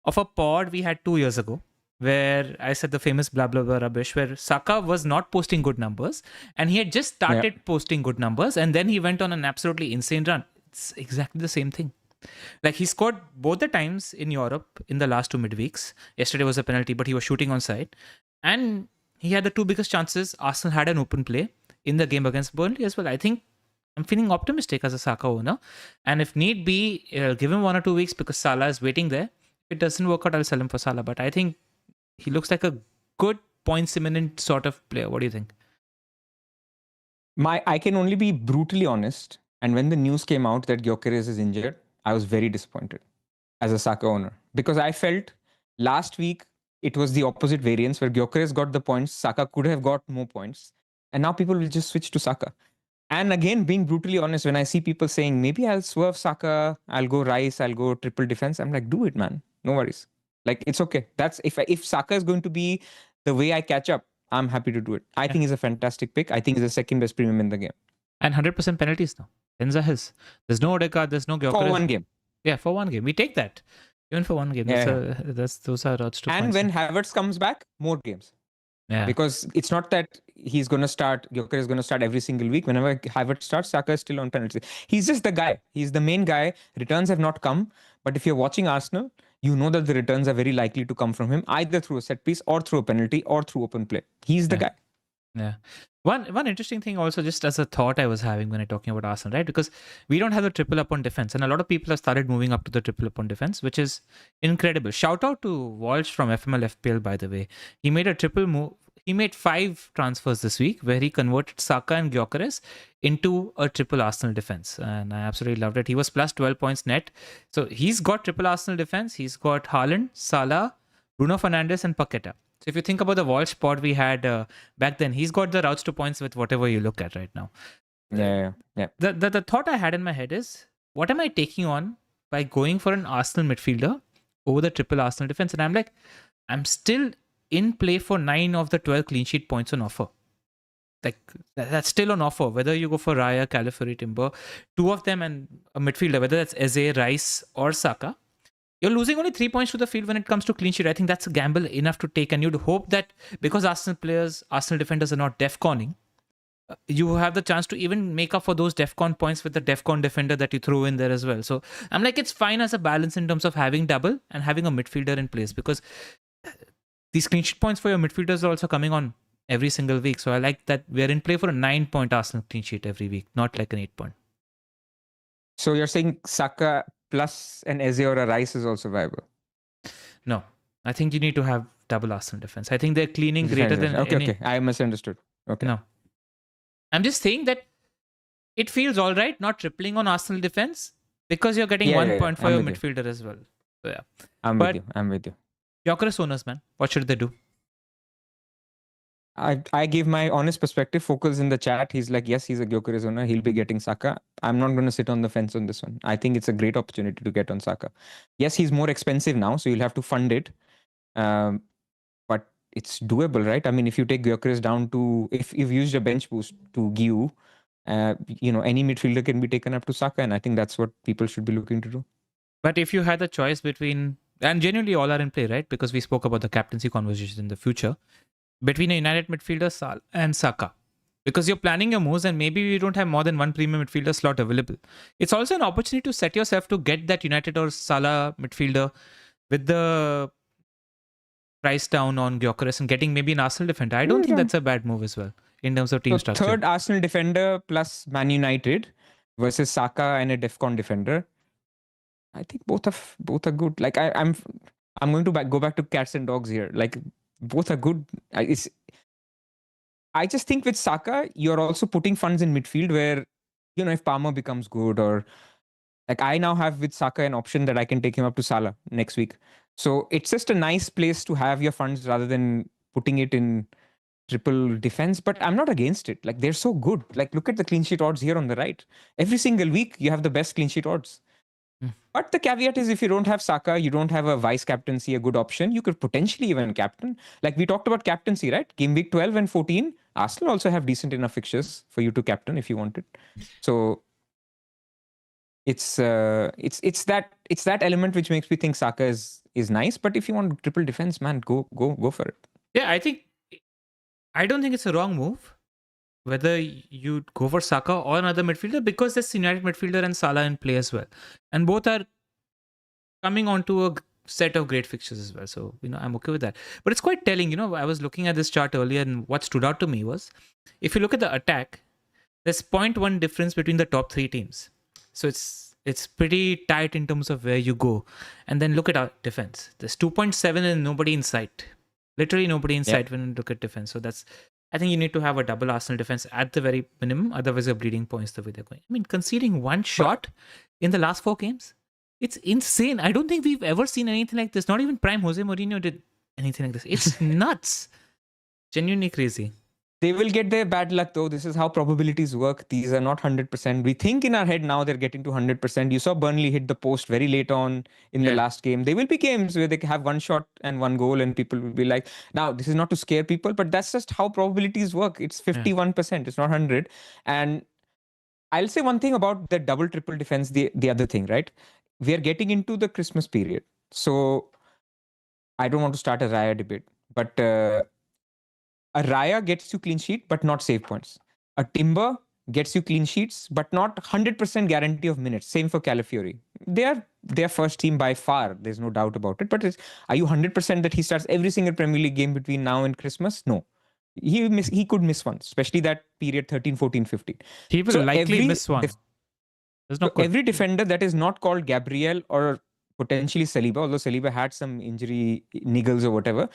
of a pod we had 2 years ago where I said the famous blah blah blah rubbish where Saka was not posting good numbers and he had just started posting good numbers and then he went on an absolutely insane run. It's exactly the same thing. Like he scored both the times in Europe in the last 2 midweeks. Yesterday was a penalty, but he was shooting on side. And he had the 2 biggest chances. Arsenal had an open play in the game against Burnley as well. I think I'm feeling optimistic as a Saka owner. And if need be, give him 1 or 2 weeks because Salah is waiting there. If it doesn't work out, I'll sell him for Salah. But I think he looks like a good points imminent sort of player. What do you think? I can only be brutally honest. And when the news came out that Gyökeres is injured, I was very disappointed as a Saka owner because I felt last week it was the opposite variance where Gyökeres got the points, Saka could have got more points, and now people will just switch to Saka. And again, being brutally honest, when I see people saying maybe I'll swerve Saka, I'll go Rice, I'll go triple defense, I'm like, do it, man. No worries. Like it's okay. That's if Saka is going to be the way I catch up, I'm happy to do it. I think he's a fantastic pick. I think he's the second best premium in the game. And 100% penalties now. Ends are his. There's no Odegaard, there's no Gyökeres. For one game. Yeah, for one game. We take that. Even for one game. Yeah. Those are odds to And points. when Havertz comes back, more games. Yeah. Because it's not that he's going to start, Gyökeres is going to start every single week. Whenever Havertz starts, Saka is still on penalties. He's just the guy. He's the main guy. Returns have not come. But if you're watching Arsenal, you know that the returns are very likely to come from him, either through a set piece or through a penalty or through open play. He's the guy. Yeah. One interesting thing also, just as a thought I was having when I'm talking about Arsenal, right? Because we don't have the triple up on defense, and a lot of people have started moving up to the triple up on defense, which is incredible. Shout out to Walsh from FML FPL, by the way. He made a triple move. He made 5 transfers this week where he converted Saka and Gyökeres into a triple Arsenal defense, and I absolutely loved it. He was plus 12 points net, so he's got triple Arsenal defense. He's got Haaland, Salah, Bruno Fernandes, and Paqueta. So if you think about the Walsh pod we had back then, he's got the routes to points with whatever you look at right now. Yeah. The thought I had in my head is, what am I taking on by going for an Arsenal midfielder over the triple Arsenal defense? And I'm like, I'm still in play for 9 of the 12 clean sheet points on offer. Like that's still on offer. Whether you go for Raya, Calafiori, Timber, 2 of them and a midfielder, whether that's Eze, Rice or Saka, you're losing only 3 points to the field when it comes to clean sheet. I think that's a gamble enough to take. And you'd hope that because Arsenal defenders are not DEFCONing, you have the chance to even make up for those DEFCON points with the DEFCON defender that you throw in there as well. So I'm like, it's fine as a balance in terms of having double and having a midfielder in place, because these clean sheet points for your midfielders are also coming on every single week. So I like that we're in play for a 9-point Arsenal clean sheet every week, not like an 8-point. So you're saying Saka plus an Eze or a Rice is also viable? No, I think you need to have double Arsenal defense. I think they're cleaning greater than Okay. I misunderstood. Okay. No. I'm just saying that it feels all right not tripling on Arsenal defense because you're getting 1 point for your midfielder as well. So yeah. I'm with you. Gyökeres owners, man, what should they do? I gave my honest perspective. Focus in the chat. He's like, yes, he's a Gyökeres owner. He'll be getting Saka. I'm not going to sit on the fence on this one. I think it's a great opportunity to get on Saka. Yes, he's more expensive now, so you'll have to fund it. But it's doable, right? I mean, if you take Gyökeres down to, if you've used a bench boost to Giu, any midfielder can be taken up to Saka, and I think that's what people should be looking to do. But if you had the choice between, and genuinely all are in play, right? Because we spoke about the captaincy conversation in the future, between a United midfielder Sal and Saka. Because you're planning your moves and maybe you don't have more than one premium midfielder slot available. It's also an opportunity to set yourself to get that United or Salah midfielder with the price down on Gyökeres and getting maybe an Arsenal defender. I don't think that's a bad move as well in terms of team structure. Third Arsenal defender plus Man United versus Saka and a DEFCON defender. I think both are good. Like I'm going to go back to cats and dogs here. Like both are good. I just think with Saka, you're also putting funds in midfield where, if Palmer becomes good, or like I now have with Saka an option that I can take him up to Salah next week. So it's just a nice place to have your funds rather than putting it in triple defense. But I'm not against it. Like they're so good. Like look at the clean sheet odds here on the right. Every single week you have the best clean sheet odds. But the caveat is if you don't have Saka, you don't have a vice captaincy, a good option, you could potentially even captain. Like we talked about captaincy, right? Game week 12 and 14, Arsenal also have decent enough fixtures for you to captain if you wanted. So it's that element which makes me think Saka is nice. But if you want triple defense, man, go for it. Yeah, I don't think it's a wrong move whether you go for Saka or another midfielder, because there's United midfielder and Salah in play as well. And both are coming onto a set of great fixtures as well. So, I'm okay with that. But it's quite telling, I was looking at this chart earlier and what stood out to me was, if you look at the attack, there's 0.1 difference between the top three teams. So it's pretty tight in terms of where you go. And then look at our defense. There's 2.7 and nobody in sight. Literally nobody in sight when you look at defense. So I think you need to have a double Arsenal defense at the very minimum. Otherwise, you're bleeding points the way they're going. I mean, conceding one shot in the last 4 games, it's insane. I don't think we've ever seen anything like this. Not even prime Jose Mourinho did anything like this. It's nuts. Genuinely crazy. They will get their bad luck though. This is how probabilities work. These are not 100%. We think in our head now they're getting to 100%. You saw Burnley hit the post very late on in the last game. There will be games where they have one shot and one goal and people will be like, now this is not to scare people, but that's just how probabilities work. It's 51%. It's not 100. And I'll say one thing about the double triple defense, the other thing, right? We are getting into the Christmas period. So I don't want to start a Raya debate, but a Raya gets you clean sheet, but not save points. A Timber gets you clean sheets, but not 100% guarantee of minutes. Same for Calafiori. They are their first team by far. There's no doubt about it. But are you 100% that he starts every single Premier League game between now and Christmas? No. He could miss one, especially that period 13, 14, 15. He will likely miss one. Every defender that is not called Gabriel or potentially Saliba, although Saliba had some injury niggles or whatever,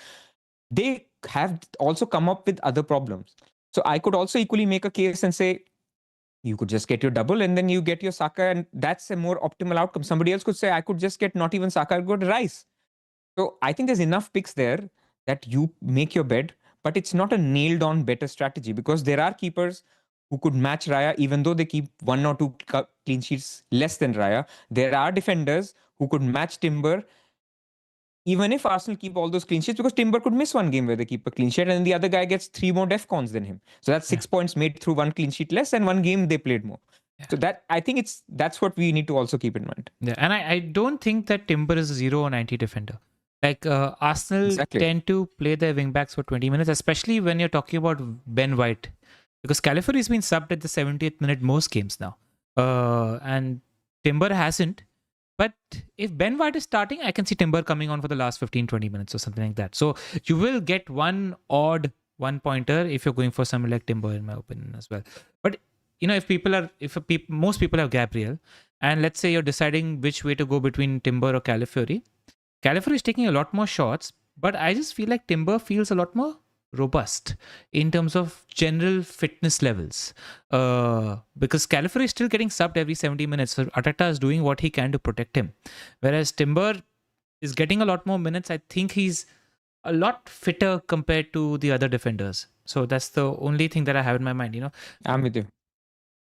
they have also come up with other problems. So I could also equally make a case and say, you could just get your double and then you get your Saka, and that's a more optimal outcome. Somebody else could say, I could just get not even Saka, I'll go to Rice. So I think there's enough picks there that you make your bed, but it's not a nailed on better strategy because there are keepers who could match Raya even though they keep 1 or 2 clean sheets less than Raya. There are defenders who could match Timber even if Arsenal keep all those clean sheets, because Timber could miss one game where they keep a clean sheet and the other guy gets 3 more DEFCONs than him. So that's 6 points made through 1 clean sheet less and 1 game they played more. So that I think that's what we need to also keep in mind. Yeah, and I don't think that Timber is a 0 or 90 defender. Like Arsenal tend to play their wing backs for 20 minutes, especially when you're talking about Ben White. Because Calafiori has been subbed at the 70th minute most games now. And Timber hasn't. But if Ben White is starting, I can see Timber coming on for the last 15-20 minutes or something like that. So you will get one odd one-pointer if you're going for someone like Timber, in my opinion, as well. But, if most people have Gabriel, and let's say you're deciding which way to go between Timber or Calafiori, Calafiori is taking a lot more shots, but I just feel like Timber feels a lot more robust in terms of general fitness levels, because Calafiori is still getting subbed every 70 minutes, so Arteta is doing what he can to protect him, whereas Timber is getting a lot more minutes. I think he's a lot fitter compared to the other defenders. So that's the only thing that I have in my mind. I'm with you.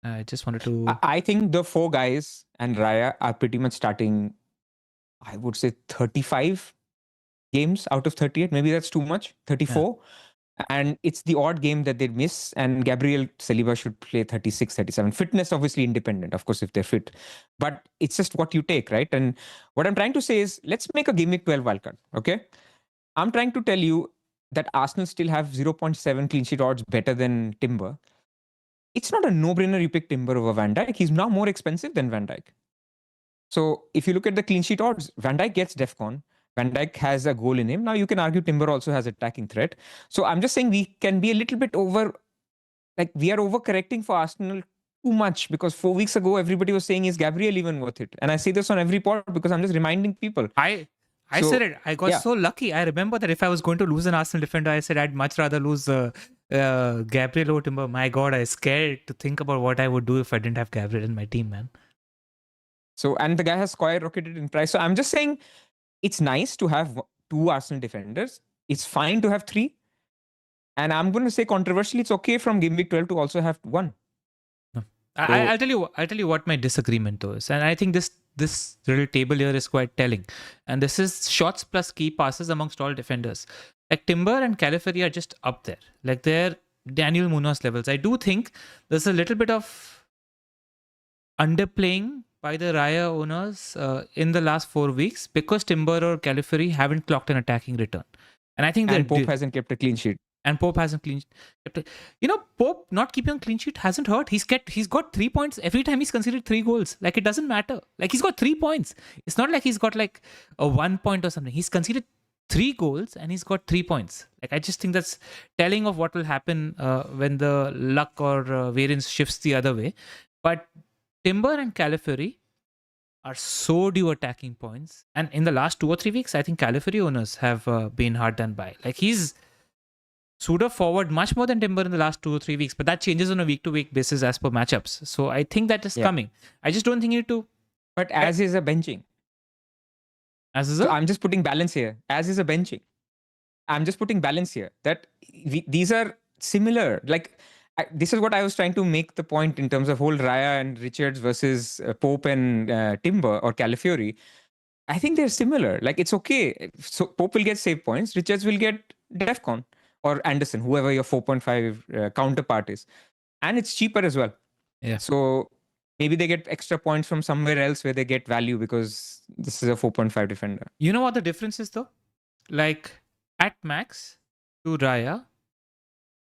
I just wanted to. I think the 4 guys and Raya are pretty much starting, I would say 35 games out of 38. Maybe that's too much. 34. And it's the odd game that they miss. And Gabriel Saliba should play 36, 37. Fitness, obviously independent, of course, if they're fit. But it's just what you take, right? And what I'm trying to say is, let's make a Game Week 12 wildcard, okay? I'm trying to tell you that Arsenal still have 0.7 clean sheet odds better than Timber. It's not a no-brainer you pick Timber over Van Dijk. He's now more expensive than Van Dijk. So if you look at the clean sheet odds, Van Dijk gets DEFCON. Van Dijk has a goal in him. Now you can argue Timber also has attacking threat. So I'm just saying we can be a little bit we are overcorrecting for Arsenal too much, because 4 weeks ago everybody was saying, is Gabriel even worth it? And I say this on every pod because I'm just reminding people. I said it. I got so lucky. I remember that if I was going to lose an Arsenal defender, I said I'd much rather lose Gabriel over Timber. My God, I was scared to think about what I would do if I didn't have Gabriel in my team, man. So, and the guy has skyrocketed in price. So I'm just saying, it's nice to have 2 Arsenal defenders. It's fine to have 3. And I'm going to say controversially, it's okay from Game Week 12 to also have 1. I'll tell you what my disagreement though is, and I think this little table here is quite telling. And this is shots plus key passes amongst all defenders. Like Timber and Califari are just up there. Like they're Daniel Munoz levels. I do think there's a little bit of underplaying by the Raya owners in the last 4 weeks, because Timber or Califari haven't clocked an attacking return. And I think that Pope hasn't kept a clean sheet. And Pope hasn't kept. Pope not keeping a clean sheet hasn't hurt. He's got 3 points every time he's conceded 3 goals. Like, it doesn't matter. Like, he's got 3 points. It's not like he's got like a 1 point or something. He's conceded 3 goals and he's got 3 points. Like, I just think that's telling of what will happen when the luck or variance shifts the other way. But Timber and Califari are so due attacking points. And in the last 2 or 3 weeks, I think Califari owners have been hard done by. Like, he's pseudo forward much more than Timber in the last 2 or 3 weeks, but that changes on a week-to-week basis as per matchups. So I think that is coming. I just don't think you need to. But as is a benching. So I'm just putting balance here. As is a benching. I'm just putting balance here. That these are similar. Like, this is what I was trying to make the point in terms of whole Raya and Richards versus Pope and Timber or Calafiori. I think they're similar. Like, it's okay. So Pope will get save points. Richards will get DEFCON. Or Anderson, whoever your 4.5 counterpart is. And it's cheaper as well. Yeah. So maybe they get extra points from somewhere else where they get value because this is a 4.5 defender. You know what the difference is though? Like, at max to Raya,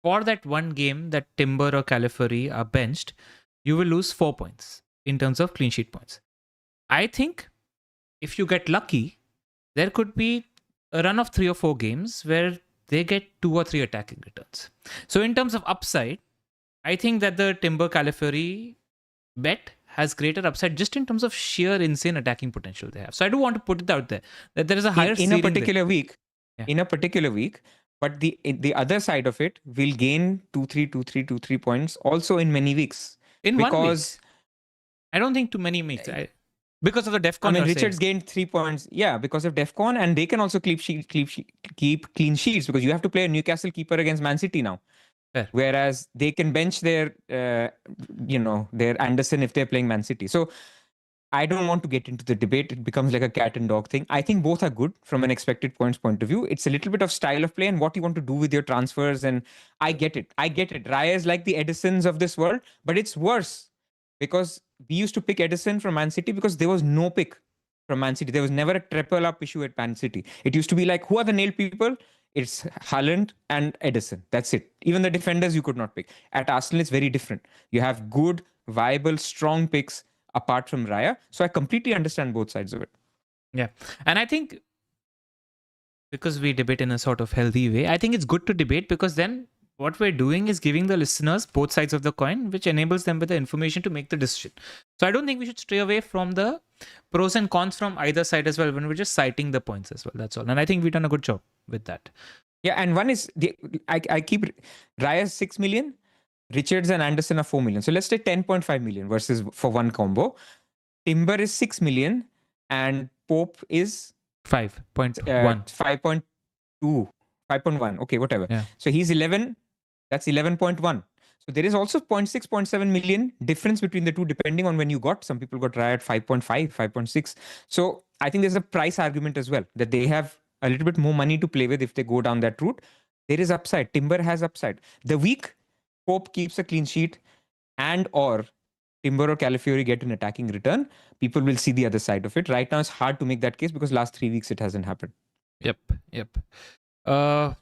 for that one game that Timber or Califari are benched, you will lose 4 points in terms of clean sheet points. I think if you get lucky, there could be a run of 3 or 4 games where they get 2 or 3 attacking returns. So in terms of upside, I think that the Timber Califari bet has greater upside just in terms of sheer insane attacking potential they have. So I do want to put it out there that there is a higher in a particular week. Yeah. In a particular week, but the other side of it will gain 2-3 points also in many weeks. In 1 week. I don't think too many weeks. Because of the DEFCON. I mean, Richards gained 3 points. Yeah, because of DEFCON, and they can also keep clean sheets because you have to play a Newcastle keeper against Man City now. Fair. Whereas they can bench their Anderson if they're playing Man City. So I don't want to get into the debate. It becomes like a cat and dog thing. I think both are good from an expected points point of view. It's a little bit of style of play and what you want to do with your transfers. And I get it. Raya is like the Edisons of this world, but it's worse. Because we used to pick Edison from Man City because there was no pick from Man City. There was never a triple up issue at Man City. It used to be like, who are the nail people? It's Haaland and Edison. That's it. Even the defenders you could not pick. At Arsenal, it's very different. You have good, viable, strong picks apart from Raya. So I completely understand both sides of it. Yeah. And I think because we debate in a sort of healthy way, I think it's good to debate because then what we're doing is giving the listeners both sides of the coin, which enables them with the information to make the decision. So I don't think we should stray away from the pros and cons from either side as well when we're just citing the points as well. That's all. And I think we've done a good job with that. Yeah, and one is, I keep Raya's 6 million, Richards and Anderson are 4 million. So let's take 10.5 million versus for one combo. Timber is 6 million and Pope is 5.1. 5.1. Okay, whatever. Yeah. So he's 11. That's 11.1. So there is also 0.6, 0.7 million difference between the two, depending on when you got. Some people got Raya at 5.5, 5.6. So I think there's a price argument as well, that they have a little bit more money to play with if they go down that route. There is upside. Timber has upside. The week Pope keeps a clean sheet and or Timber or Calafiori get an attacking return, people will see the other side of it. Right now, it's hard to make that case because last 3 weeks it hasn't happened. Yep.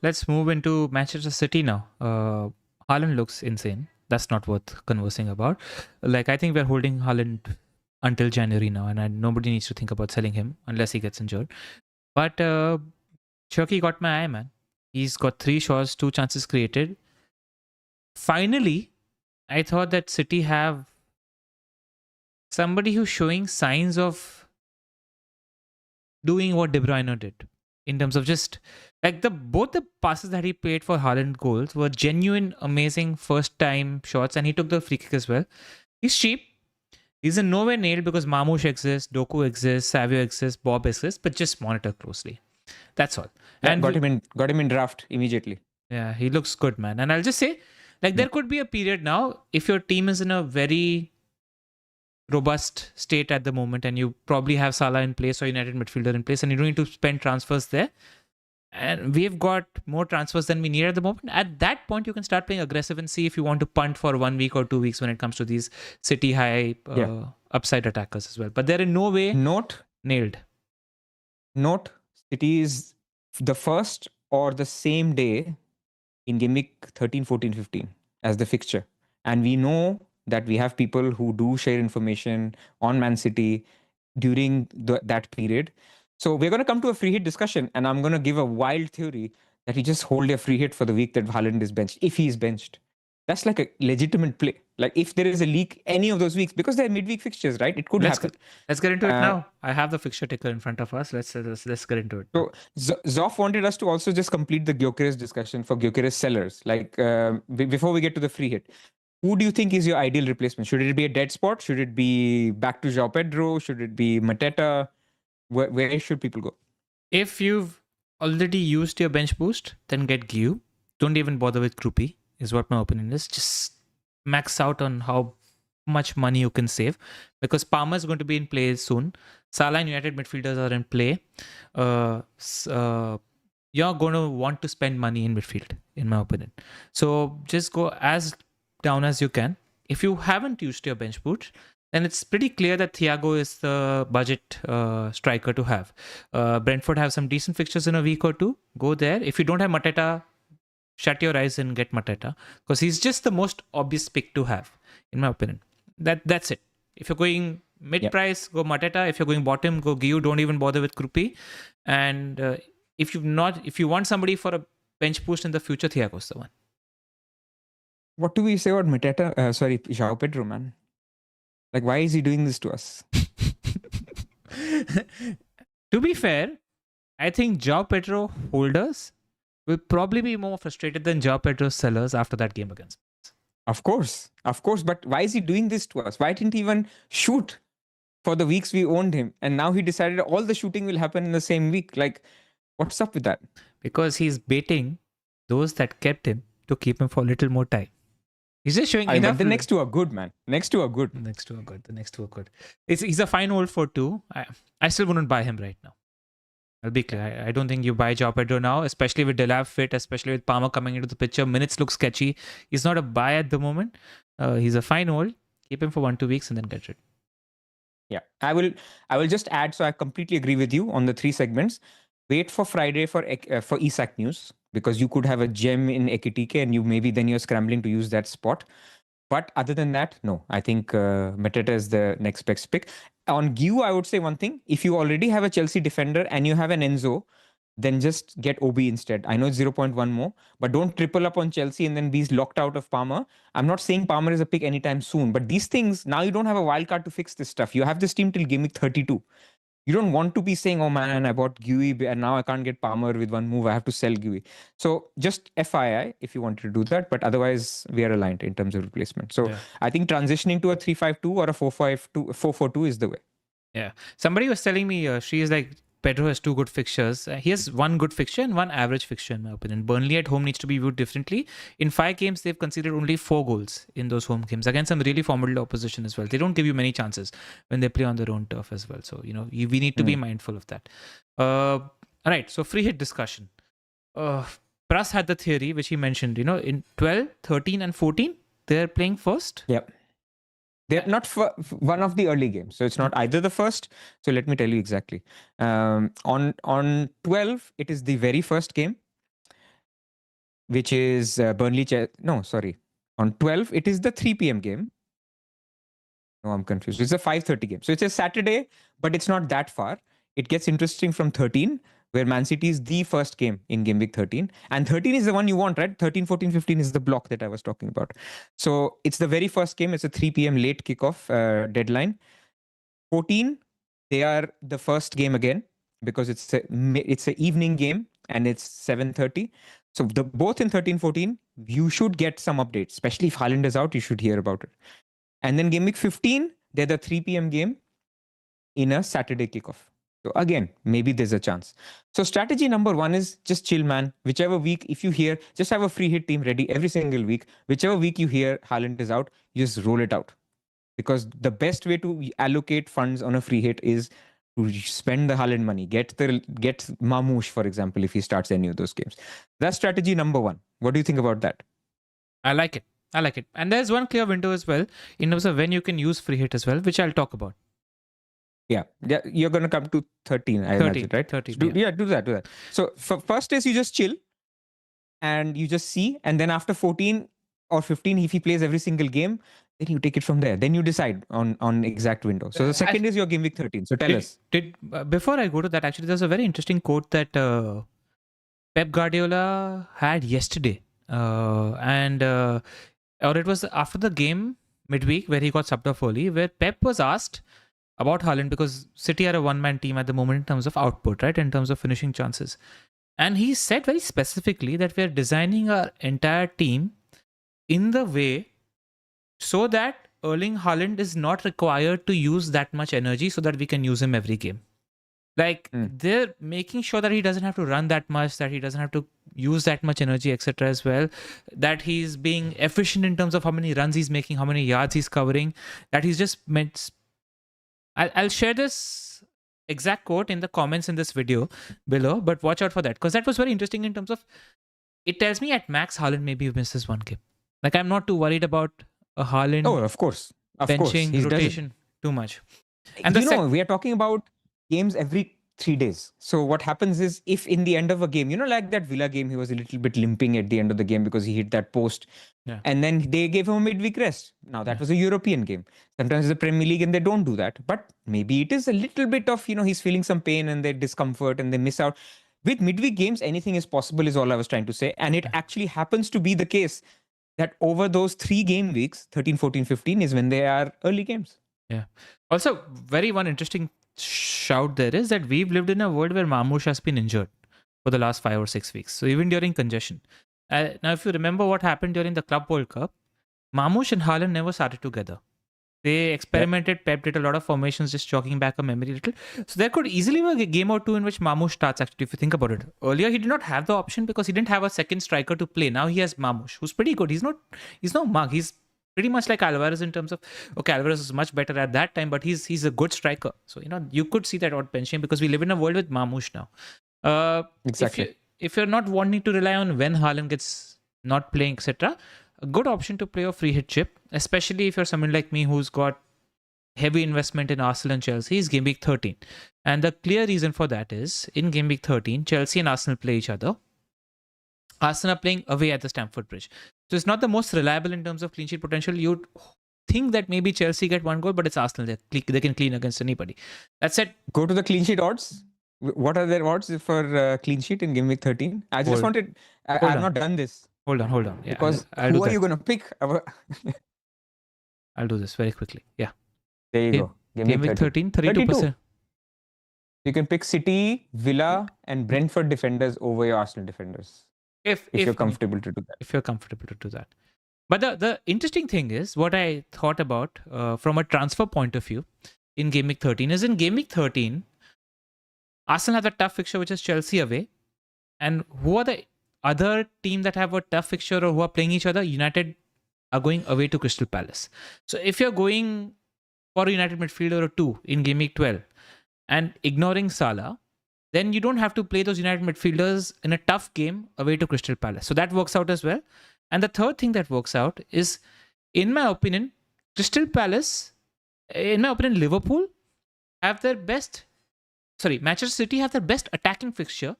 Let's move into Manchester City now. Haaland looks insane. That's not worth conversing about. Like, I think we're holding Haaland until January now, and nobody needs to think about selling him unless he gets injured. But Chucky got my eye, man. He's got 3 shots, 2 chances created. Finally, I thought that City have somebody who's showing signs of doing what De Bruyne did in terms of just like both the passes that he played for Haaland goals were genuine, amazing first time shots, and he took the free kick as well. He's cheap. He's in nowhere nailed because Marmoush exists, Doku exists, Savio exists, Bob exists, but just monitor closely. That's all. Yeah, and got him in draft immediately. Yeah, he looks good, man. And I'll just say, like, there could be a period now if your team is in a very robust state at the moment, and you probably have Salah in place or United midfielder in place, and you don't need to spend transfers there. And we've got more transfers than we need at the moment. At that point, you can start playing aggressive and see if you want to punt for 1 week or 2 weeks when it comes to these City high upside attackers as well. But they're in no way nailed. Note, City is the first or the same day in game week 13, 14, 15 as the fixture. And we know that we have people who do share information on Man City during that period. So we're going to come to a free hit discussion, and I'm going to give a wild theory that you just hold a free hit for the week that Haaland is benched, if he is benched. That's like a legitimate play. Like if there is a leak any of those weeks, because they're midweek fixtures, right? It could happen. Let's get into it now. I have the fixture ticker in front of us. Let's get into it. So Zoph wanted us to also just complete the Gyökeres discussion for Gyökeres sellers. Like before we get to the free hit, who do you think is your ideal replacement? Should it be a dead spot? Should it be back to João Pedro? Should it be Mateta? Where should people go? If you've already used your bench boost, then get Gu. Don't even bother with Krupi, is what my opinion is. Just max out on how much money you can save, because Palmer is going to be in play soon. Salah and United midfielders are in play. You're going to want to spend money in midfield, in my opinion. So just go as down as you can. If you haven't used your bench boost, then it's pretty clear that Thiago is the budget striker to have. Brentford have some decent fixtures in a week or 2. Go there. If you don't have Mateta, shut your eyes and get Mateta, because he's just the most obvious pick to have, in my opinion. That's it. If you're going mid-price, go Mateta. If you're going bottom, go Gu. Don't even bother with Krupi. And if you want somebody for a bench boost in the future, Thiago's the one. What do we say about Mateta? João Pedro, man. Like, why is he doing this to us? To be fair, I think João Pedro holders will probably be more frustrated than João Pedro sellers after that game against us. Of course. But why is he doing this to us? Why didn't he even shoot for the weeks we owned him? And now he decided all the shooting will happen in the same week. Like, what's up with that? Because he's baiting those that kept him to keep him for a little more time. He's just showing enough. The next two are good, man. The next two are good. He's a fine hold for 2. I still wouldn't buy him right now. I'll be clear. I don't think you buy João Pedro now, especially with Delap fit, especially with Palmer coming into the picture. Minutes look sketchy. He's not a buy at the moment. He's a fine hold. Keep him for 1-2 weeks and then get rid. Yeah, I will just add. So I completely agree with you on the 3 segments. Wait for Friday for Isak news, because you could have a gem in Ekitike and you're scrambling to use that spot. But other than that, no, I think Mateta is the next best pick. On Gu, I would say one thing. If you already have a Chelsea defender and you have an Enzo, then just get OB instead. I know it's 0.1 more, but don't triple up on Chelsea and then be locked out of Palmer. I'm not saying Palmer is a pick anytime soon, but these things, now you don't have a wild card to fix this stuff. You have this team till game week 32. You don't want to be saying, oh man, I bought Gui and now I can't get Palmer with one move. I have to sell Gui. So just FYI if you wanted to do that, but otherwise we are aligned in terms of replacement. So I think transitioning to a 3-5-2 or a 4-5-2, 4-4-2 is the way. Yeah. Somebody was telling me, she is like, Pedro has 2 good fixtures. He has 1 good fixture and 1 average fixture, in my opinion. Burnley at home needs to be viewed differently. In 5 games, they've conceded only 4 goals in those home games against some really formidable opposition as well. They don't give you many chances when they play on their own turf as well. So, we need to be mindful of that. All right, so free hit discussion. Pras had the theory, which he mentioned, in 12, 13 and 14, they're playing first. Yep. They're not one of the early games. So it's not either the first. So let me tell you exactly. On 12, it is the very first game, which is Burnley. No, sorry. On 12, it is the 3 p.m. game. No, I'm confused. It's a 5:30 game. So it's a Saturday, but it's not that far. It gets interesting from 13, where Man City is the first game in Game Week 13. And 13 is the one you want, right? 13, 14, 15 is the block that I was talking about. So it's the very first game. It's a 3 p.m. late kickoff deadline. 14, they are the first game again because it's an evening game and it's 7:30. So both in 13, 14, you should get some updates, especially if Haaland is out, you should hear about it. And then Game Week 15, they're the 3 p.m. game in a Saturday kickoff. So again, maybe there's a chance. So strategy number 1 is just chill, man. Whichever week, if you hear, just have a free hit team ready every single week. Whichever week you hear Haaland is out, you just roll it out. Because the best way to allocate funds on a free hit is to spend the Haaland money. Get Mamouche, for example, if he starts any of those games. That's strategy number 1. What do you think about that? I like it. And there's one clear window as well in terms of when you can use free hit as well, which I'll talk about. Yeah, you're going to come to 13, I imagine, right? 13, so do that. So first is you just chill and you just see. And then after 14 or 15, if he plays every single game, then you take it from there. Then you decide on exact window. So the second is your Game Week 13. So tell us. Before I go to that, actually, there's a very interesting quote that Pep Guardiola had yesterday. Or it was after the game midweek where he got subbed off early, where Pep was asked about Haaland because City are a one-man team at the moment in terms of output, right? In terms of finishing chances. And he said very specifically that we're designing our entire team in the way so that Erling Haaland is not required to use that much energy so that we can use him every game. They're making sure that he doesn't have to run that much, that he doesn't have to use that much energy, etc. as well. That he's being efficient in terms of how many runs he's making, how many yards he's covering. That he's just meant... I'll share this exact quote in the comments in this video below, but watch out for that because that was very interesting in terms of it tells me at max Haaland maybe misses 1 game. I'm not too worried about a Haaland. Oh, of course. Benching, rotation too much. And we are talking about games every 3 days. So what happens is if in the end of a game, like that Villa game, he was a little bit limping at the end of the game because he hit that post. Yeah. And then they gave him a midweek rest. Now that was a European game. Sometimes it's the Premier League and they don't do that. But maybe it is a little bit of, he's feeling some pain and they discomfort and they miss out. With midweek games, anything is possible is all I was trying to say. And it actually happens to be the case that over those 3 game weeks, 13, 14, 15 is when they are early games. Yeah. Also, one interesting shout there is that we've lived in a world where Mamouche has been injured for the last 5 or 6 weeks. So even during congestion. Now, if you remember what happened during the Club World Cup, Mamouche and Haaland never started together. They experimented. Pep did a lot of formations, just jogging back a memory a little. So there could easily be a game or two in which Mamouche starts, actually, if you think about it. Earlier, he did not have the option because he didn't have a second striker to play. Now he has Mamouche, who's pretty good. He's no mug. He's pretty much like Alvarez in terms of, okay, Alvarez is much better at that time, but he's a good striker. So, you could see that out benching because we live in a world with Mamouche now. Exactly. If you're not wanting to rely on when Haaland gets not playing, etc., a good option to play a free hit chip, especially if you're someone like me who's got heavy investment in Arsenal and Chelsea, is Game Week 13. And the clear reason for that is, in Game Week 13, Chelsea and Arsenal play each other. Arsenal are playing away at the Stamford Bridge. So it's not the most reliable in terms of clean sheet potential. You'd think that maybe Chelsea get 1 goal, but it's Arsenal. They can clean against anybody. That said, go to the clean sheet odds. What are their odds for clean sheet in Game Week 13? I just wanted... I have not done this. Hold on. Yeah, because who are you going to pick? I'll do this very quickly. Yeah. There you go. Game Week 13, 32%. You can pick City, Villa, and Brentford defenders over your Arsenal defenders. If you're comfortable to do that. If you're comfortable to do that. But the interesting thing is, what I thought about from a transfer point of view in Game Week 13 is in Game Week 13, Arsenal have a tough fixture, which is Chelsea away. And who are the other team that have a tough fixture or who are playing each other? United are going away to Crystal Palace. So if you're going for a United midfielder or two in Game Week 12 and ignoring Salah, then you don't have to play those United midfielders in a tough game away to Crystal Palace. So that works out as well. And the third thing that works out is, in my opinion, Liverpool have their best, Manchester City have their best attacking fixture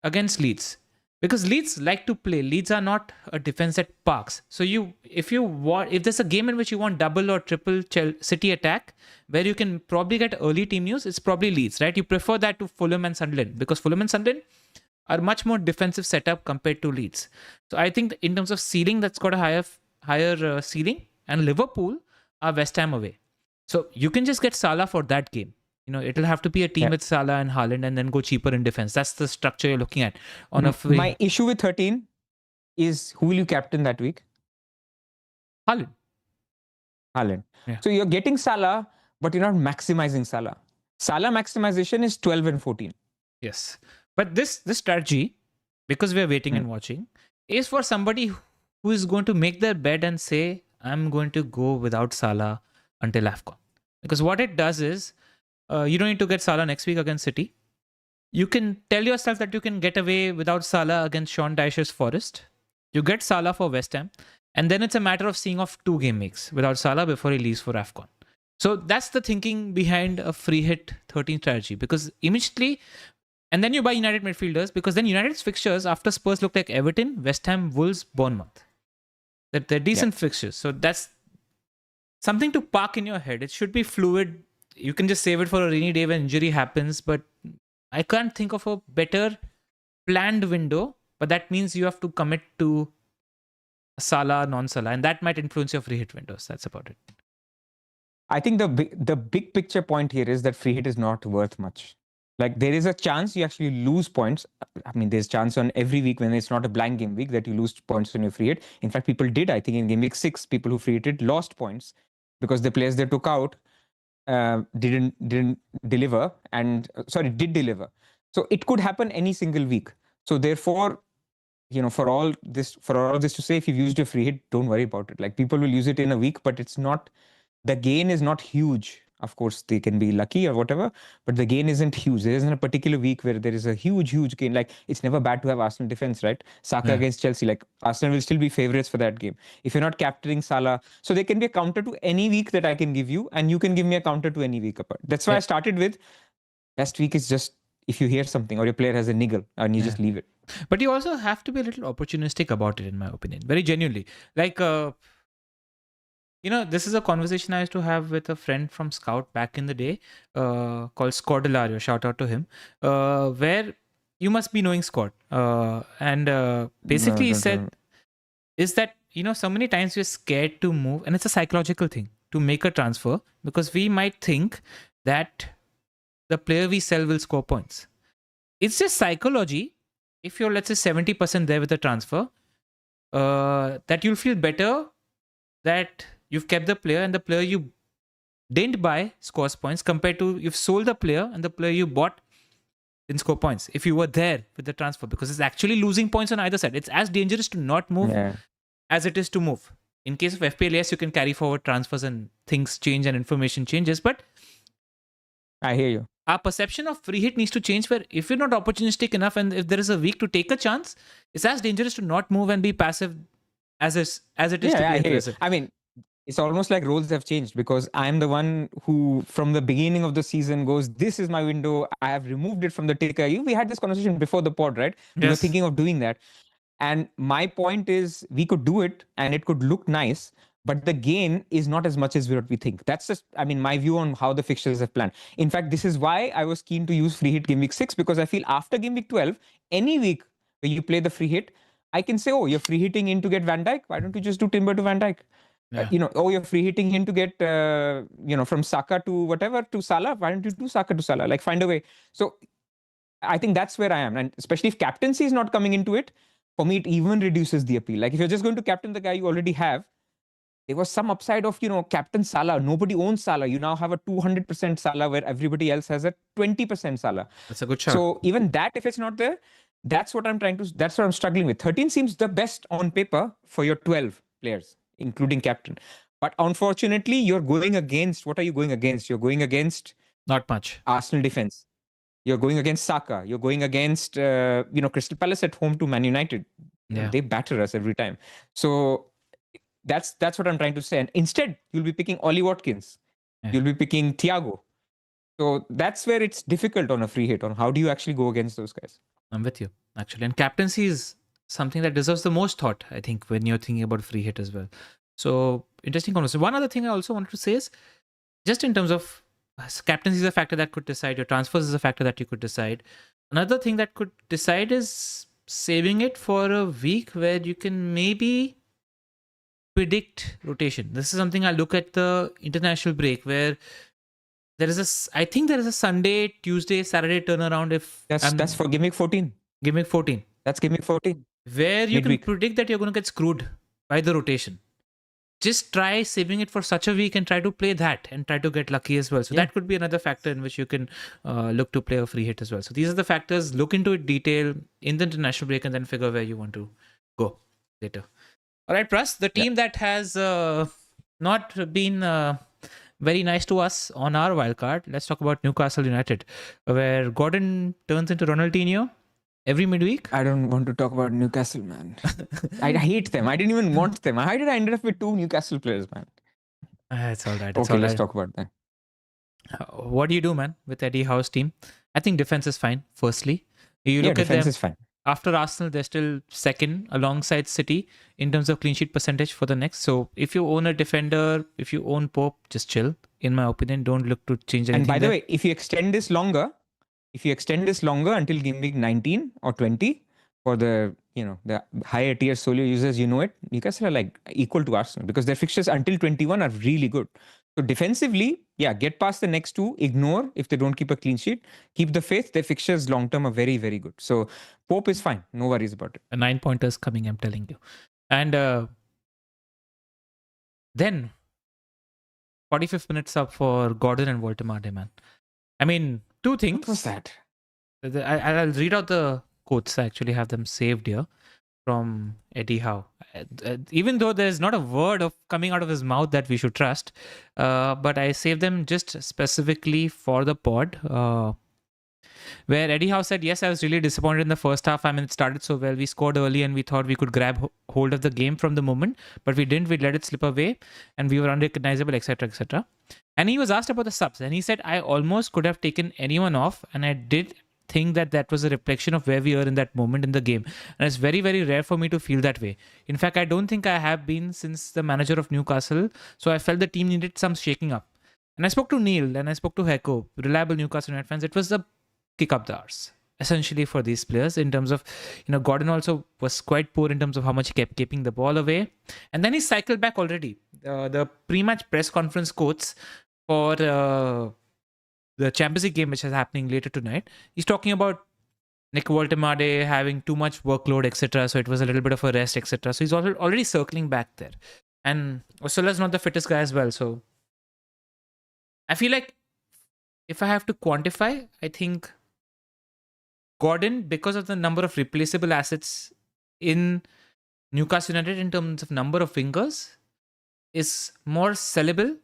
against Leeds. Because Leeds like to play. Leeds are not a defense that parks. So if there's a game in which you want double or triple City attack, where you can probably get early team news, it's probably Leeds, right? You prefer that to Fulham and Sunderland, because Fulham and Sunderland are much more defensive setup compared to Leeds. So I think in terms of ceiling, that's got a higher ceiling. And Liverpool are West Ham away. So you can just get Salah for that game. It'll have to be a team with Salah and Haaland and then go cheaper in defense. That's the structure you're looking at. My issue with 13 is, who will you captain that week? Haaland. Yeah. So you're getting Salah, but you're not maximizing Salah. Salah maximization is 12 and 14. Yes. But this strategy, because we're waiting and watching, is for somebody who is going to make their bed and say, I'm going to go without Salah until AFCON. Because what it does is, you don't need to get Salah next week against City. You can tell yourself that you can get away without Salah against Sean Dyche's Forest. You get Salah for West Ham. And then it's a matter of seeing off 2 game weeks without Salah before he leaves for AFCON. So that's the thinking behind a free hit 13 strategy. Because immediately, and then you buy United midfielders, because then United's fixtures after Spurs look like Everton, West Ham, Wolves, Bournemouth. They're decent fixtures. So that's something to park in your head. It should be fluid. You can just save it for a rainy day when injury happens, but I can't think of a better planned window. But that means you have to commit to Salah, non-Salah, and that might influence your free hit windows. That's about it. I think the big picture point here is that free hit is not worth much. Like, there is a chance you actually lose points. I mean, there's chance on every week when it's not a blank game week that you lose points on your free hit. In fact, people did. I think in game week 6, people who free hitted lost points because the players they took out didn't deliver, and did deliver. So it could happen any single week. So therefore, for all this to say, if you've used your free hit, don't worry about it. Like, people will use it in a week, but it's not, the gain is not huge. Of course, they can be lucky or whatever, but the gain isn't huge. There isn't a particular week where there is a huge gain. Like, it's never bad to have Arsenal defense, right? Saka against Chelsea, like, Arsenal will still be favorites for that game. If you're not capturing Salah, so there can be a counter to any week that I can give you, and you can give me a counter to any week apart. That's why I started with, best week is just if you hear something or your player has a niggle and you just leave it. But you also have to be a little opportunistic about it, in my opinion. Very genuinely. Like, this is a conversation I used to have with a friend from Scout back in the day, called Scordelario. Shout out to him. Where you must be knowing Scott. And basically he said, is that, so many times we're scared to move, and it's a psychological thing, to make a transfer, because we might think that the player we sell will score points. It's just psychology. If you're, let's say, 70% there with the transfer, that you'll feel better that you've kept the player, and the player you didn't buy scores points, compared to you've sold the player and the player you bought didn't score points if you were there with the transfer, because it's actually losing points on either side. It's as dangerous to not move as it is to move. In case of FPL, yes, you can carry forward transfers and things change and information changes, but I hear you. Our perception of free hit needs to change, where if you're not opportunistic enough and if there is a week to take a chance, it's as dangerous to not move and be passive as it is to be aggressive. I mean, it's almost like roles have changed, because I'm the one who, from the beginning of the season, goes, this is my window. I have removed it from the ticker. We had this conversation before the pod, right? We were thinking of doing that. And my point is, we could do it and it could look nice, but the gain is not as much as what we think. That's just, my view on how the fixtures have planned. In fact, this is why I was keen to use free hit game week 6, because I feel after game week 12, any week where you play the free hit, I can say, oh, you're free hitting in to get Van Dijk. Why don't you just do Timber to Van Dijk? You're free hitting in to get, from Saka to whatever, to Salah. Why don't you do Saka to Salah? Like, find a way. So I think that's where I am. And especially if captaincy is not coming into it, for me, it even reduces the appeal. Like, if you're just going to captain the guy you already have, there was some upside of, Captain Salah. Nobody owns Salah. You now have a 200% Salah where everybody else has a 20% Salah. That's a good shot. So even that, if it's not there, that's what I'm struggling with. 13 seems the best on paper for your 12 players, including captain. But unfortunately, you're going against, what are you going against? You're going against Not much. Arsenal defense. You're going against Saka. You're going against, Crystal Palace at home to Man United. Yeah. They batter us every time. So that's what I'm trying to say. And instead, you'll be picking Ollie Watkins. Yeah. You'll be picking Thiago. So that's where it's difficult on a free hit. On how do you actually go against those guys? I'm with you, actually. And captaincy is something that deserves the most thought, I think, when you're thinking about free hit as well. So interesting conversation. One other thing I also wanted to say is, just in terms of captaincy is a factor that could decide, your transfers is a factor that you could decide. Another thing that could decide is saving it for a week where you can maybe predict rotation. This is something I look at the international break where I think there is a Sunday, Tuesday, Saturday turnaround. That's for Gameweek 14. Gameweek 14. That's Gameweek 14. Where you Midweek. can predict that you're going to get screwed by the rotation. Just try saving it for such a week and try to play that and try to get lucky as well. So that could be another factor in which you can look to play a free hit as well. So these are the factors. Look into it detail in the international break and then figure where you want to go later. All right, Pras, the team that has not been very nice to us on our wildcard. Let's talk about Newcastle United, where Gordon turns into Ronaldinho every midweek. I don't want to talk about Newcastle, man. I hate them. I didn't even want them. How did I end up with 2 Newcastle players, man? It's all right. Okay, let's talk about that. What do you do, man, with Eddie Howe's team? I think defense is fine, firstly. You look at them. Defense is fine. After Arsenal, they're still second alongside City in terms of clean sheet percentage for the next. So if you own a defender, if you own Pope, just chill. In my opinion, don't look to change anything. And by the way, if you extend this longer until game week 19 or 20 for the higher tier solo users, Newcastle are like equal to Arsenal because their fixtures until 21 are really good. So defensively, get past the next 2, ignore if they don't keep a clean sheet, keep the faith. Their fixtures long term are very, very good. So Pope is fine. No worries about it. A 9-pointers coming, I'm telling you. And then 45th minutes up for Gordon and Voldemade, man. I mean, 2 things. What was that? I'll read out the quotes. I actually have them saved here from Eddie Howe. Even though there's not a word of coming out of his mouth that we should trust, but I saved them just specifically for the pod. Where Eddie Howe said, yes, I was really disappointed in the first half. I mean, it started so well. We scored early and we thought we could grab hold of the game from the moment, but we didn't. We let it slip away and we were unrecognizable, etc., etc. And he was asked about the subs and he said, I almost could have taken anyone off and I did think that was a reflection of where we were in that moment in the game. And it's very, very rare for me to feel that way. In fact, I don't think I have been since the manager of Newcastle. So I felt the team needed some shaking up. And I spoke to Neil and I spoke to Heko, reliable Newcastle United fans. It was the kick up the arse, essentially, for these players in terms of, Gordon also was quite poor in terms of how much he kept keeping the ball away. And then he cycled back already. The pre-match press conference quotes for the Champions League game, which is happening later tonight, he's talking about Nick Woltemade having too much workload, etc. So it was a little bit of a rest, etc. So he's already circling back there. And Osula's not the fittest guy as well. So I feel like if I have to quantify, I think Gordon, because of the number of replaceable assets in Newcastle United in terms of number of wingers, is more sellable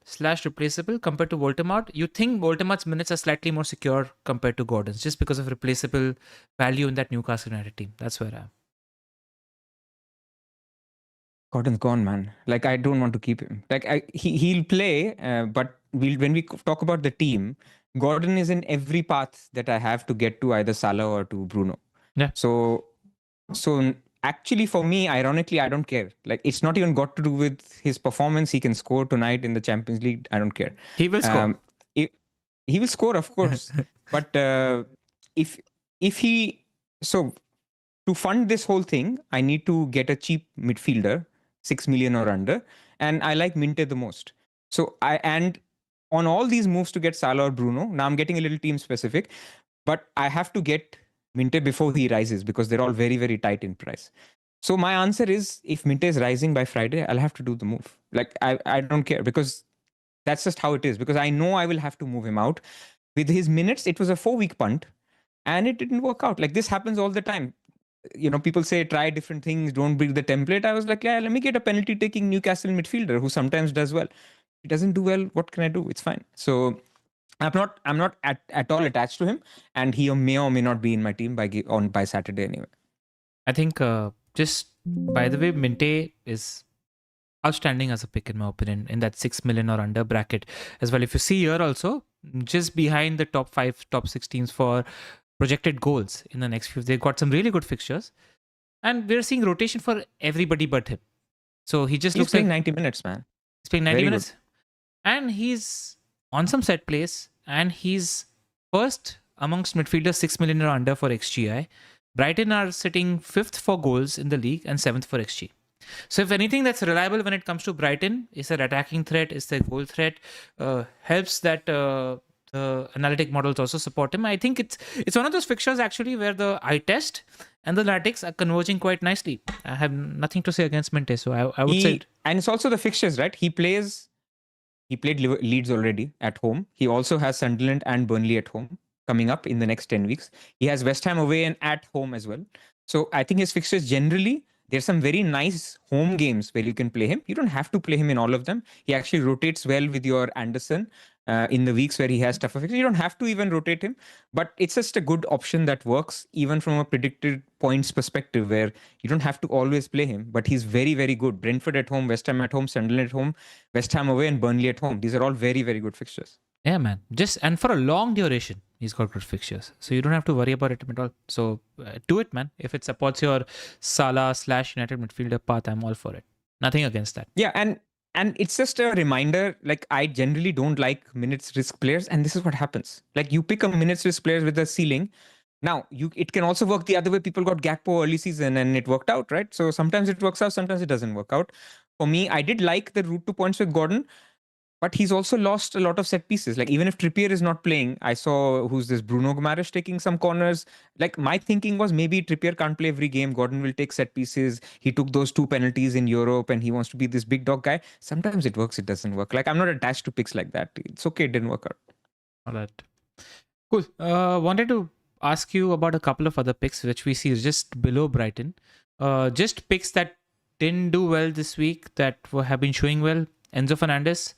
/ replaceable compared to Voldemort. You think Voldemort's minutes are slightly more secure compared to Gordon's just because of replaceable value in that Newcastle United team. That's where I am. Gordon's gone, man. Like, I don't want to keep him. Like, he'll play, but when we talk about the team, Gordon is in every path that I have to get to either Salah or to Bruno. Yeah. So actually, for me, ironically, I don't care. Like, it's not even got to do with his performance. He can score tonight in the Champions League. I don't care. He will score. He will score, of course. But so to fund this whole thing, I need to get a cheap midfielder, 6 million or under. And I like Minte the most. So and on all these moves to get Salah or Bruno, now I'm getting a little team specific, but I have to get Minte before he rises because they're all very, very tight in price. So my answer is, if Minte is rising by Friday, I'll have to do the move. Like I don't care, because that's just how it is. Because I know I will have to move him out. With his minutes, it was a 4-week punt, and it didn't work out. Like, this happens all the time. People say try different things, don't build the template. I was like, yeah, let me get a penalty taking Newcastle midfielder who sometimes does well. He doesn't do well. What can I do? It's fine. So I'm not at all attached to him, and he may or may not be in my team by Saturday anyway. I think just by the way, Minte is outstanding as a pick in my opinion in that 6 million or under bracket as well. If you see here also, just behind the top 5, top 6 teams for projected goals in the next few, they've got some really good fixtures, and we're seeing rotation for everybody but him. So he's looks like 90 minutes, man. He's playing 90 Very minutes, good. and he's on some set plays, and he's first amongst midfielders 6 million or under for XGI. Brighton are sitting 5th for goals in the league and 7th for XG. So if anything that's reliable when it comes to Brighton is their attacking threat, is their goal threat, helps that the analytic models also support him. I think it's one of those fixtures actually where the eye test and the analytics are converging quite nicely. I have nothing to say against Minte, so I would say. And it's also the fixtures, right? He played Leeds already at home. He also has Sunderland and Burnley at home coming up in the next 10 weeks. He has West Ham away and at home as well. So I think his fixtures generally, there's some very nice home games where you can play him. You don't have to play him in all of them. He actually rotates well with your Anderson in the weeks where he has tougher fixtures. You don't have to even rotate him, but it's just a good option that works even from a predicted points perspective, where you don't have to always play him, but he's very, very good. Brentford at home, West Ham at home, Sunderland at home, West Ham away, and Burnley at home. These are all very, very good fixtures. Yeah, man. And for a long duration, he's got good fixtures. So you don't have to worry about it at all. So do it, man. If it supports your Salah/United midfielder path, I'm all for it. Nothing against that. Yeah, and it's just a reminder, like, I generally don't like minutes risk players, and this is what happens. Like, you pick a minutes risk player with a ceiling. Now, it can also work the other way. People got Gakpo early season and it worked out, right? So sometimes it works out, sometimes it doesn't work out. For me, I did like the route to points with Gordon, but he's also lost a lot of set pieces. Like, even if Trippier is not playing, I saw Bruno Guimaraes taking some corners. Like, my thinking was maybe Trippier can't play every game. Gordon will take set pieces. He took those 2 penalties in Europe and he wants to be this big dog guy. Sometimes it works, it doesn't work. Like, I'm not attached to picks like that. It's okay, it didn't work out. All right. Cool. Wanted to ask you about a couple of other picks which we see just below Brighton. Just picks that didn't do well this week that have been showing well. Enzo Fernandez.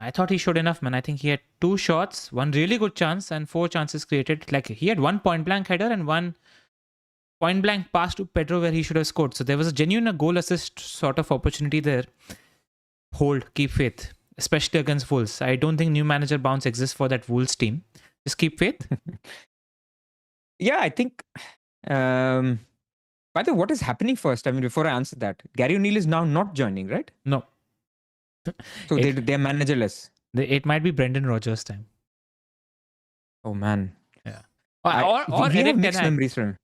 I thought he showed enough, man. I think he had 2 shots, 1 really good chance, and 4 chances created. Like, he had 1 point blank header and 1 point blank pass to Pedro where he should have scored. So there was a genuine goal assist sort of opportunity there. Hold, keep faith, especially against Wolves. I don't think new manager bounce exists for that Wolves team. Just keep faith. Yeah, I think. By the way, what is happening first? I mean, before I answer that, Gary O'Neill is now not joining, right? No. So they're managerless. It might be Brendan Rodgers' time. Oh, man. Yeah. Or we Eric have Ten mixed Hag. memories from him.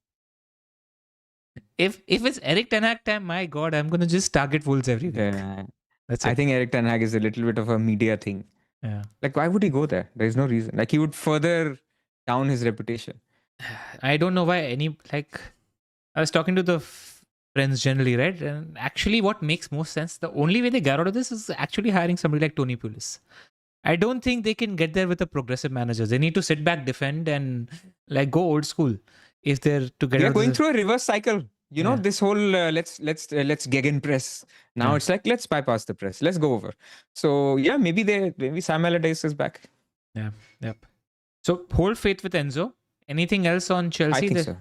If it's Eric Ten Hag time, my God, I'm going to just target Wolves every week. Yeah. That's it. I think Eric Ten Hag is a little bit of a media thing. Yeah. Like, why would he go there? There's no reason. Like, he would further down his reputation. I don't know why I was talking to the friends generally, right? And actually, what makes most sense, the only way they get out of this is actually hiring somebody like Tony Pulis. I don't think they can get there with a progressive manager. They need to sit back, defend, and like go old school if they're to get. They're going through a reverse cycle. You know, this whole let's gegen press. Now it's like, let's bypass the press. Let's go over. So yeah, maybe Sam Allardyce is back. Yeah. Yep. So hold faith with Enzo. Anything else on Chelsea? I think so.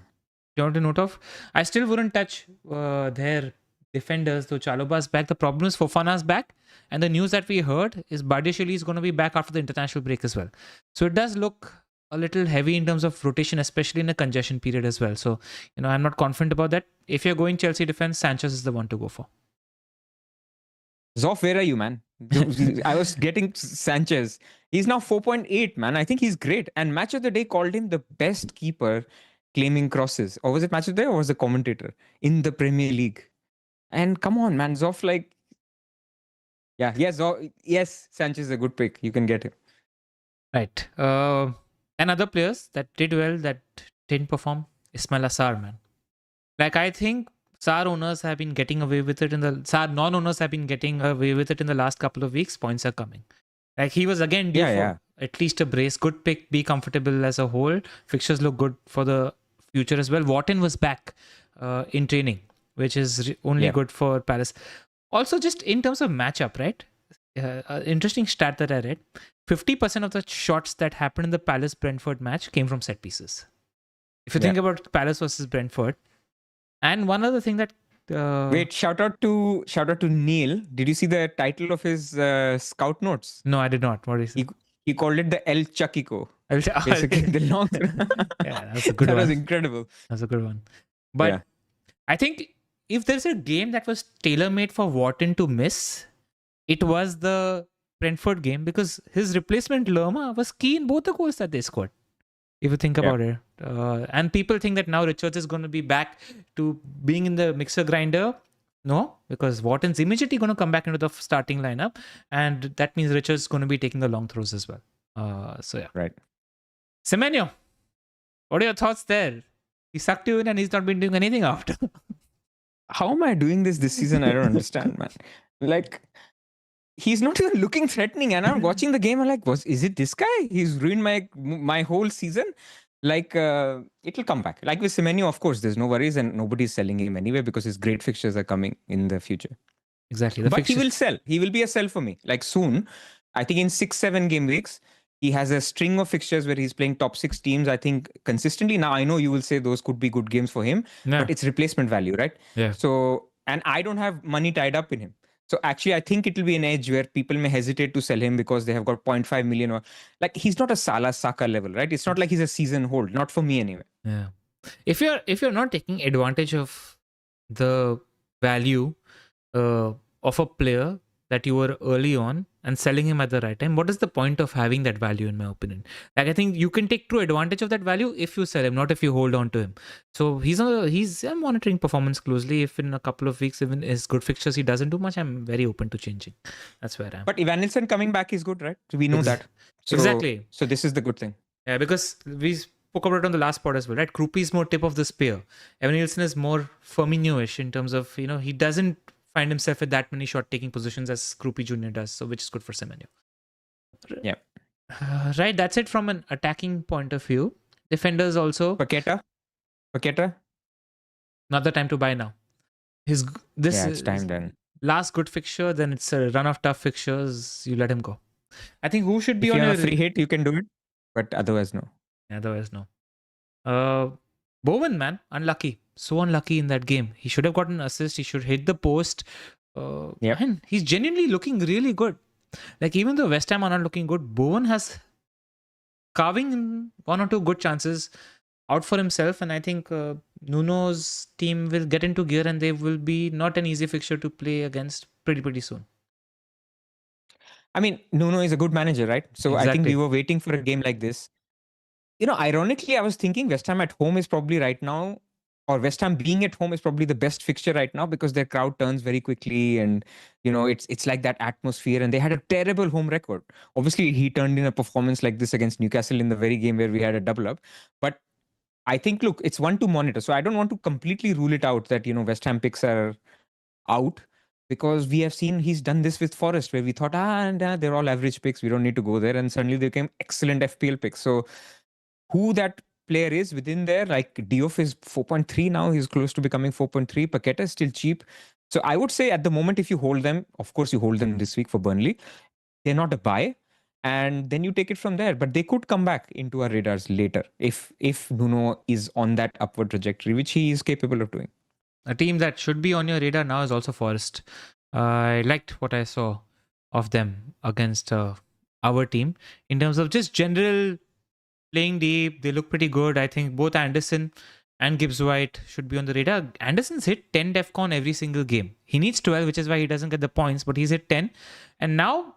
You want to note of? I still wouldn't touch their defenders, though Chalobah's back. The problem is Fofana's back. And the news that we heard is Badiashile is going to be back after the international break as well. So it does look a little heavy in terms of rotation, especially in a congestion period as well. So, I'm not confident about that. If you're going Chelsea defense, Sanchez is the one to go for. Zoph, where are you, man? I was getting Sanchez. He's now 4.8, man. I think he's great. And Match of the Day called him the best keeper claiming crosses. Or was it Match of the Day or was the commentator in the Premier League? And come on, man. Zoph, like... Yes, Sanchez is a good pick. You can get him. Right. And other players that did well, that didn't perform, Ismail Assar, man. Like, I think Sar owners have been getting away with it Sar non-owners have been getting away with it in the last couple of weeks. Points are coming. Like he was again due for at least a brace. Good pick. Be comfortable as a whole. Fixtures look good for the future as well. Wharton was back in training, which is only good for Palace. Also, just in terms of matchup, right? Interesting stat that I read: 50% of the shots that happened in the Palace-Brentford match came from set pieces. If you think about Palace versus Brentford, and one other thing that wait, shout out to Neil. Did you see the title of his scout notes? No, I did not. What is it? He called it the El Chaquico. Basically, the long. Yeah, that's a good one. That was incredible. That's a good one. But I think if there's a game that was tailor-made for Wharton to miss, it was the Brentford game, because his replacement Lerma was key in both the goals that they scored. If you think about it. And people think that now Richards is going to be back to being in the mixer grinder. No, because Wharton's immediately going to come back into the starting lineup. And that means Richards is going to be taking the long throws as well. Right. Semenyo, what are your thoughts there? He sucked you in and he's not been doing anything after. How am I doing this season? I don't understand, man. Like, he's not even looking threatening, and I'm watching the game. I'm like, is it this guy? He's ruined my whole season. Like, it'll come back. Like with Semenyo, of course, there's no worries, and nobody's selling him anyway because his great fixtures are coming in the future. Exactly. But he will sell. He will be a sell for me. Like soon, I think in 6-7 game weeks, he has a string of fixtures where he's playing top 6 teams, I think, consistently. Now, I know you will say those could be good games for him, but it's replacement value, right? Yeah. So, and I don't have money tied up in him. So actually, I think it will be an edge where people may hesitate to sell him because they have got 0.5 million or like he's not a Salah Saka level, right? It's not like he's a season hold, not for me anyway. Yeah. If you're not taking advantage of the value of a player that you were early on and selling him at the right time, what is the point of having that value, in my opinion? Like, I think you can take true advantage of that value if you sell him, not if you hold on to him. So I'm monitoring performance closely. If in a couple of weeks, even his good fixtures, he doesn't do much, I'm very open to changing. That's where I am. But Evan Nilsson coming back is good, right? So we know that. So, exactly. So this is the good thing. Yeah, because we spoke about it on the last pod as well, right? Krupi is more tip of the spear. Evan Nilsson is more Firmino-ish in terms of, he doesn't find himself at that many shot-taking positions as Krupi Jr. does, so which is good for Semenyo. Yeah. Right, that's it from an attacking point of view. Defenders also. Paqueta? Not the time to buy now. It's time then. Last good fixture, then it's a run of tough fixtures. You let him go. I think who should be on a free hit, you can do it, but otherwise no. Bowen, man, unlucky. So unlucky in that game. He should have gotten an assist. He should hit the post. Man, he's genuinely looking really good. Like, even though West Ham are not looking good, Bowen has carving one or two good chances out for himself. And I think Nuno's team will get into gear and they will be not an easy fixture to play against pretty soon. I mean, Nuno is a good manager, right? So exactly. I think we were waiting for a game like this. Ironically, I was thinking West Ham at home is probably right now, or West Ham being at home is probably the best fixture right now because their crowd turns very quickly and, it's like that atmosphere, and they had a terrible home record. Obviously, he turned in a performance like this against Newcastle in the very game where we had a double up. But I think, look, it's one to monitor. So I don't want to completely rule it out that, West Ham picks are out, because we have seen he's done this with Forest where we thought, they're all average picks. We don't need to go there. And suddenly they became excellent FPL picks. So who that player is within there, like Diouf is 4.3 now. He's close to becoming 4.3. Paqueta is still cheap. So I would say at the moment, if you hold them, of course you hold them this week for Burnley. They're not a buy. And then you take it from there. But they could come back into our radars later if Nuno is on that upward trajectory, which he is capable of doing. A team that should be on your radar now is also Forest. I liked what I saw of them against our team. In terms of just general playing deep, they look pretty good. I think both Anderson and Gibbs-White should be on the radar. Anderson's hit 10 DEFCON every single game. He needs 12, which is why he doesn't get the points, but he's hit 10. And now,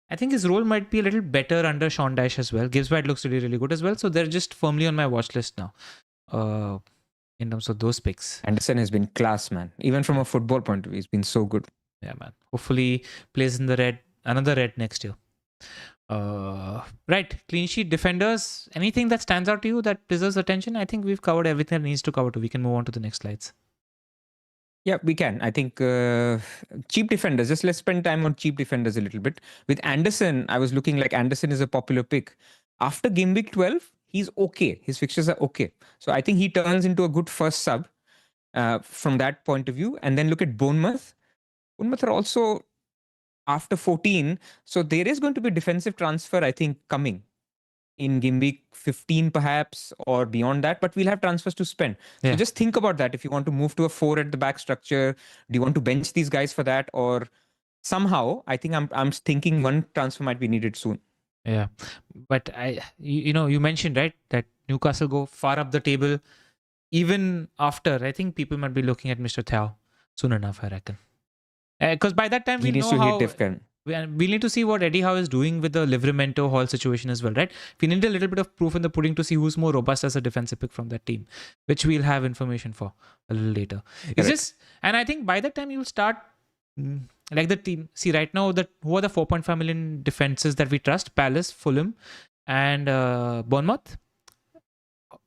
I think his role might be a little better under Sean Dyche as well. Gibbs-White looks really, really good as well. So they're just firmly on my watch list now. In terms of those picks. Anderson has been class, man. Even from a football point of view, he's been so good. Yeah, man. Hopefully plays in the red, another red next year. Right. Clean sheet defenders. Anything that stands out to you that deserves attention? I think we've covered everything that needs to cover. We can move on to the next slides. Yeah, we can. I think cheap defenders, just let's spend time on cheap defenders a little bit. With Anderson, I was looking like Anderson is a popular pick. After game week 12, he's okay. His fixtures are okay. So I think he turns into a good first sub from that point of view. And then look at Bournemouth. Bournemouth are also after 14. So there is going to be defensive transfer, I think, coming in game week 15 perhaps or beyond that, but we'll have transfers to spend. So just think about that. If you want to move to a 4 at the back structure, do you want to bench these guys for that, or somehow I think I'm thinking one transfer might be needed soon. Yeah, but you mentioned, right, that Newcastle go far up the table even after. I think people might be looking at Mr. Thao soon enough, I reckon, because by that time He we'll needs know to how. hit Defcon. We'll need to see what Eddie Howe is doing with the Livramento Hall situation as well, right? We need a little bit of proof in the pudding to see who's more robust as a defensive pick from that team, which we'll have information for a little later. It's just, and I think by that time you'll start like the team. See, right now, who are the 4.5 million defenses that we trust? Palace, Fulham, and Bournemouth.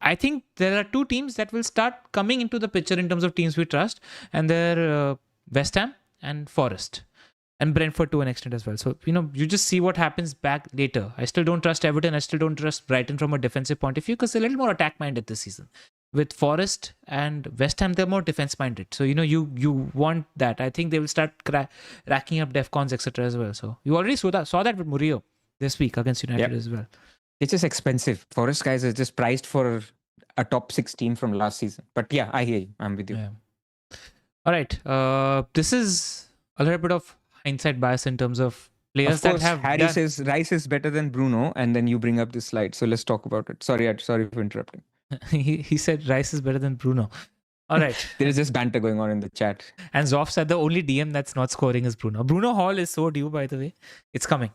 I think there are two teams that will start coming into the picture in terms of teams we trust, and they're West Ham and Forest. And Brentford to an extent as well. So, you just see what happens back later. I still don't trust Everton. I still don't trust Brighton from a defensive point of view because they're a little more attack-minded this season. With Forest and West Ham, they're more defense-minded. So, you want that. I think they will start racking up DEFCONs, etc. as well. So, you already saw that with Murillo this week against United as well. It's just expensive. Forest guys are just priced for a top 6 team from last season. But yeah, I hear you. I'm with you. Yeah. All right. This is a little bit of hindsight bias in terms of players that have. Harry says Rice is better than Bruno, and then you bring up this slide. So let's talk about it. Sorry for interrupting. he said Rice is better than Bruno. All right. There is just banter going on in the chat. And Zoph said the only DM that's not scoring is Bruno. Bruno Hall is so due, by the way. It's coming.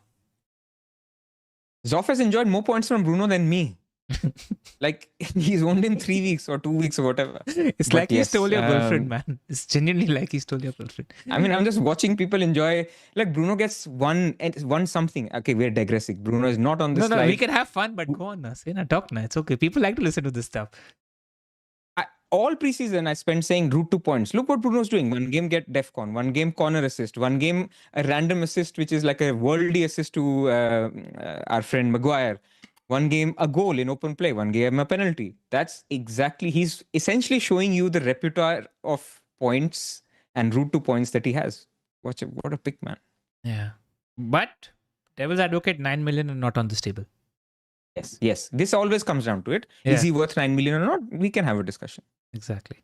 Zoph has enjoyed more points from Bruno than me. Like he's owned in 3 weeks or 2 weeks or whatever. It's like he stole your girlfriend, man. It's genuinely like he stole your girlfriend. I mean, I'm just watching people enjoy. Like Bruno gets one something. Okay, we're digressing. Bruno is not on this slide. No, we can have fun, but go on, say na, talk na. It's okay. People like to listen to this stuff. All preseason I spent saying route to points. Look what Bruno's doing. One game get DEFCON, one game corner assist, one game a random assist, which is like a worldly assist to our friend Maguire. One game a goal in open play, one game a penalty. That's exactly, he's essentially showing you the repertoire of points and route to points that he has. What a pick, man. Yeah. But Devil's Advocate, 9 million and not on this table. Yes. This always comes down to it. Yeah. Is he worth 9 million or not? We can have a discussion. Exactly.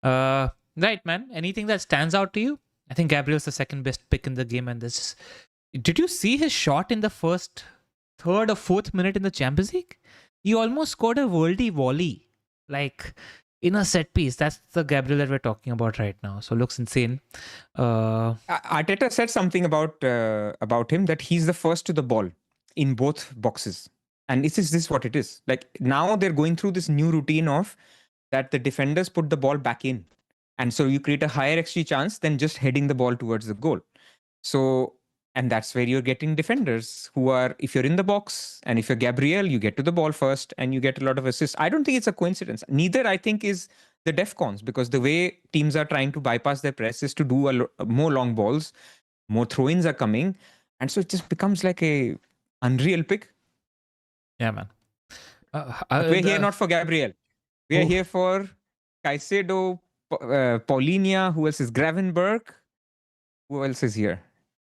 Right, man. Anything that stands out to you? I think Gabriel's the second best pick in the game. And this, did you see his shot in the first, third or fourth minute in the Champions League? He almost scored a worldy volley, like in a set piece. That's the Gabriel that we're talking about right now. So looks insane. Arteta said something about him, that he's the first to the ball in both boxes. And this is what it is. Like now they're going through this new routine of that the defenders put the ball back in. And so you create a higher XG chance than just heading the ball towards the goal. So, and that's where you're getting defenders who are, if you're in the box and if you're Gabriel, you get to the ball first and you get a lot of assists. I don't think it's a coincidence. Neither, I think, is the DEFCONs, because the way teams are trying to bypass their press is to do more long balls, more throw-ins are coming. And so it just becomes like a unreal pick. Yeah, man. We're here not for Gabriel. We are here for Caicedo, Paulinho. Who else is Gravenberch? Who else is here?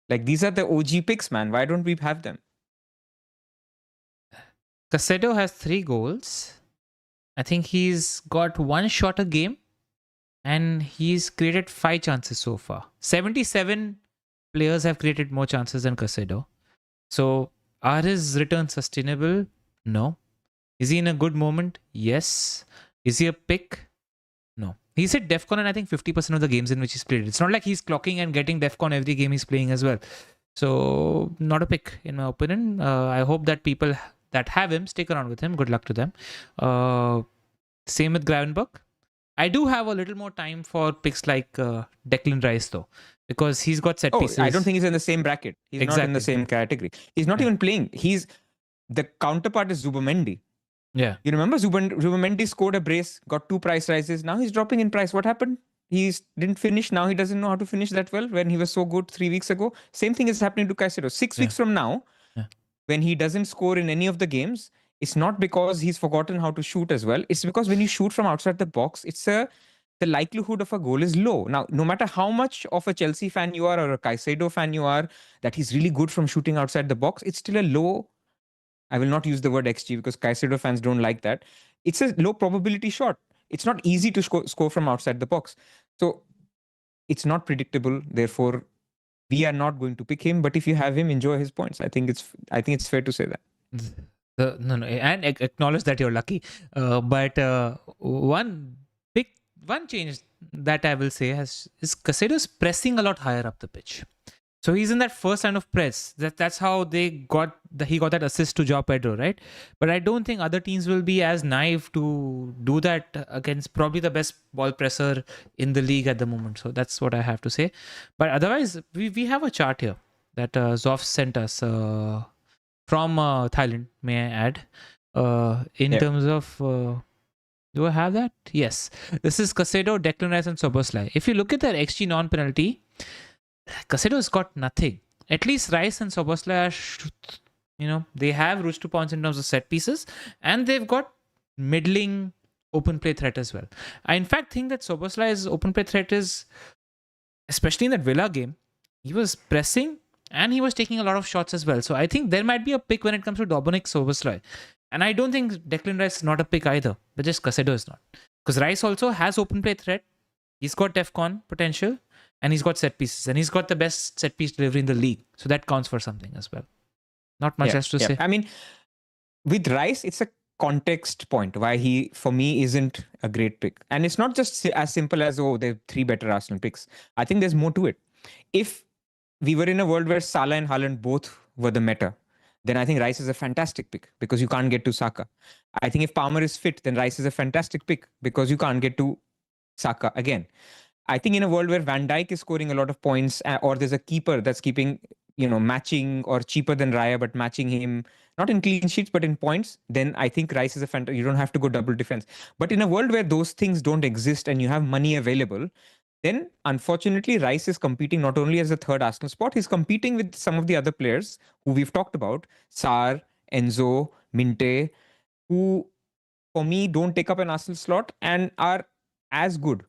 Like these are the OG picks, man. Why don't we have them? Caicedo has 3 goals. I think he's got 1 shot a game. And he's created 5 chances so far. 77 players have created more chances than Caicedo. So are his returns sustainable? No. Is he in a good moment? Yes. Is he a pick? No. He's hit DEFCON in I think 50% of the games in which he's played. It's not like he's clocking and getting DEFCON every game he's playing as well. So not a pick in my opinion. I hope that people that have him stick around with him. Good luck to them. Same with Gravenberch. I do have a little more time for picks like Declan Rice though, because he's got set pieces. I don't think he's in the same bracket. He's not in the same category. He's not even playing. The counterpart is Zubomendi. Yeah. You remember Zubomendi scored a brace, got 2 price rises. Now he's dropping in price. What happened? didn't finish. Now he doesn't know how to finish that well when he was so good 3 weeks ago. Same thing is happening to Caicedo. 6 weeks from now, when he doesn't score in any of the games, it's not because he's forgotten how to shoot as well. It's because when you shoot from outside the box, the likelihood of a goal is low. Now, no matter how much of a Chelsea fan you are or a Caicedo fan you are, that he's really good from shooting outside the box, it's still a low. I will not use the word XG because Caicedo fans don't like that. It's a low probability shot. It's not easy to score from outside the box. So it's not predictable. Therefore, we are not going to pick him. But if you have him, enjoy his points. I think it's fair to say that. No, and acknowledge that you're lucky. But one change that I will say is Caicedo's pressing a lot higher up the pitch. So he's in that first line of press. That's how he got that assist to Joao Pedro, right? But I don't think other teams will be as naive to do that against probably the best ball presser in the league at the moment. So that's what I have to say. But otherwise, we have a chart here that Zoph sent us from Thailand, may I add, in terms of... do I have that? Yes. This is Caicedo, Declan Rice and Szobozlai. If you look at their XG non-penalty, Caicedo's got nothing. At least Rice and Szobozlai are, they have routes to points in terms of set pieces, and they've got middling open play threat as well. I in fact think that Szobozlai's open play threat is, especially in that Villa game, he was pressing and he was taking a lot of shots as well. So I think there might be a pick when it comes to Dominic Szobozlai. And I don't think Declan Rice is not a pick either, but just Caicedo is not. Because Rice also has open play threat. He's got DEFCON potential. And he's got set pieces. And he's got the best set piece delivery in the league. So that counts for something as well. Not much else to say. I mean, with Rice, it's a context point why he, for me, isn't a great pick. And it's not just as simple as, there are 3 better Arsenal picks. I think there's more to it. If we were in a world where Salah and Haaland both were the meta, then I think Rice is a fantastic pick because you can't get to Saka. I think if Palmer is fit, then Rice is a fantastic pick because you can't get to Saka again. I think in a world where Van Dijk is scoring a lot of points, or there's a keeper that's keeping, matching or cheaper than Raya, but matching him, not in clean sheets, but in points, then I think Rice is a fantastic. You don't have to go double defense. But in a world where those things don't exist and you have money available, then unfortunately, Rice is competing not only as a third Arsenal spot, he's competing with some of the other players who we've talked about, Sarr, Enzo, Minte, who for me don't take up an Arsenal slot and are as good.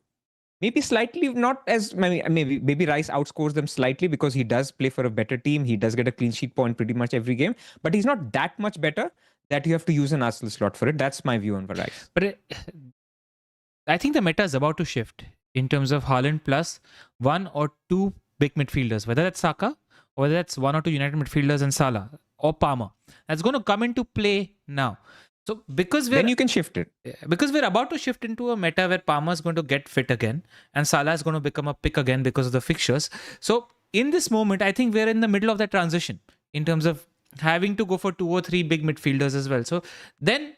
Maybe slightly not as maybe Rice outscores them slightly because he does play for a better team. He does get a clean sheet point pretty much every game, but he's not that much better that you have to use an Arsenal slot for it. That's my view on Rice. But I think the meta is about to shift in terms of Haaland plus 1 or 2 big midfielders, whether that's Saka or whether that's 1 or 2 United midfielders and Salah or Palmer. That's going to come into play now. So then you can shift it. Because we're about to shift into a meta where Palmer is going to get fit again and Salah is going to become a pick again because of the fixtures. So in this moment, I think we're in the middle of that transition in terms of having to go for 2 or 3 big midfielders as well. So then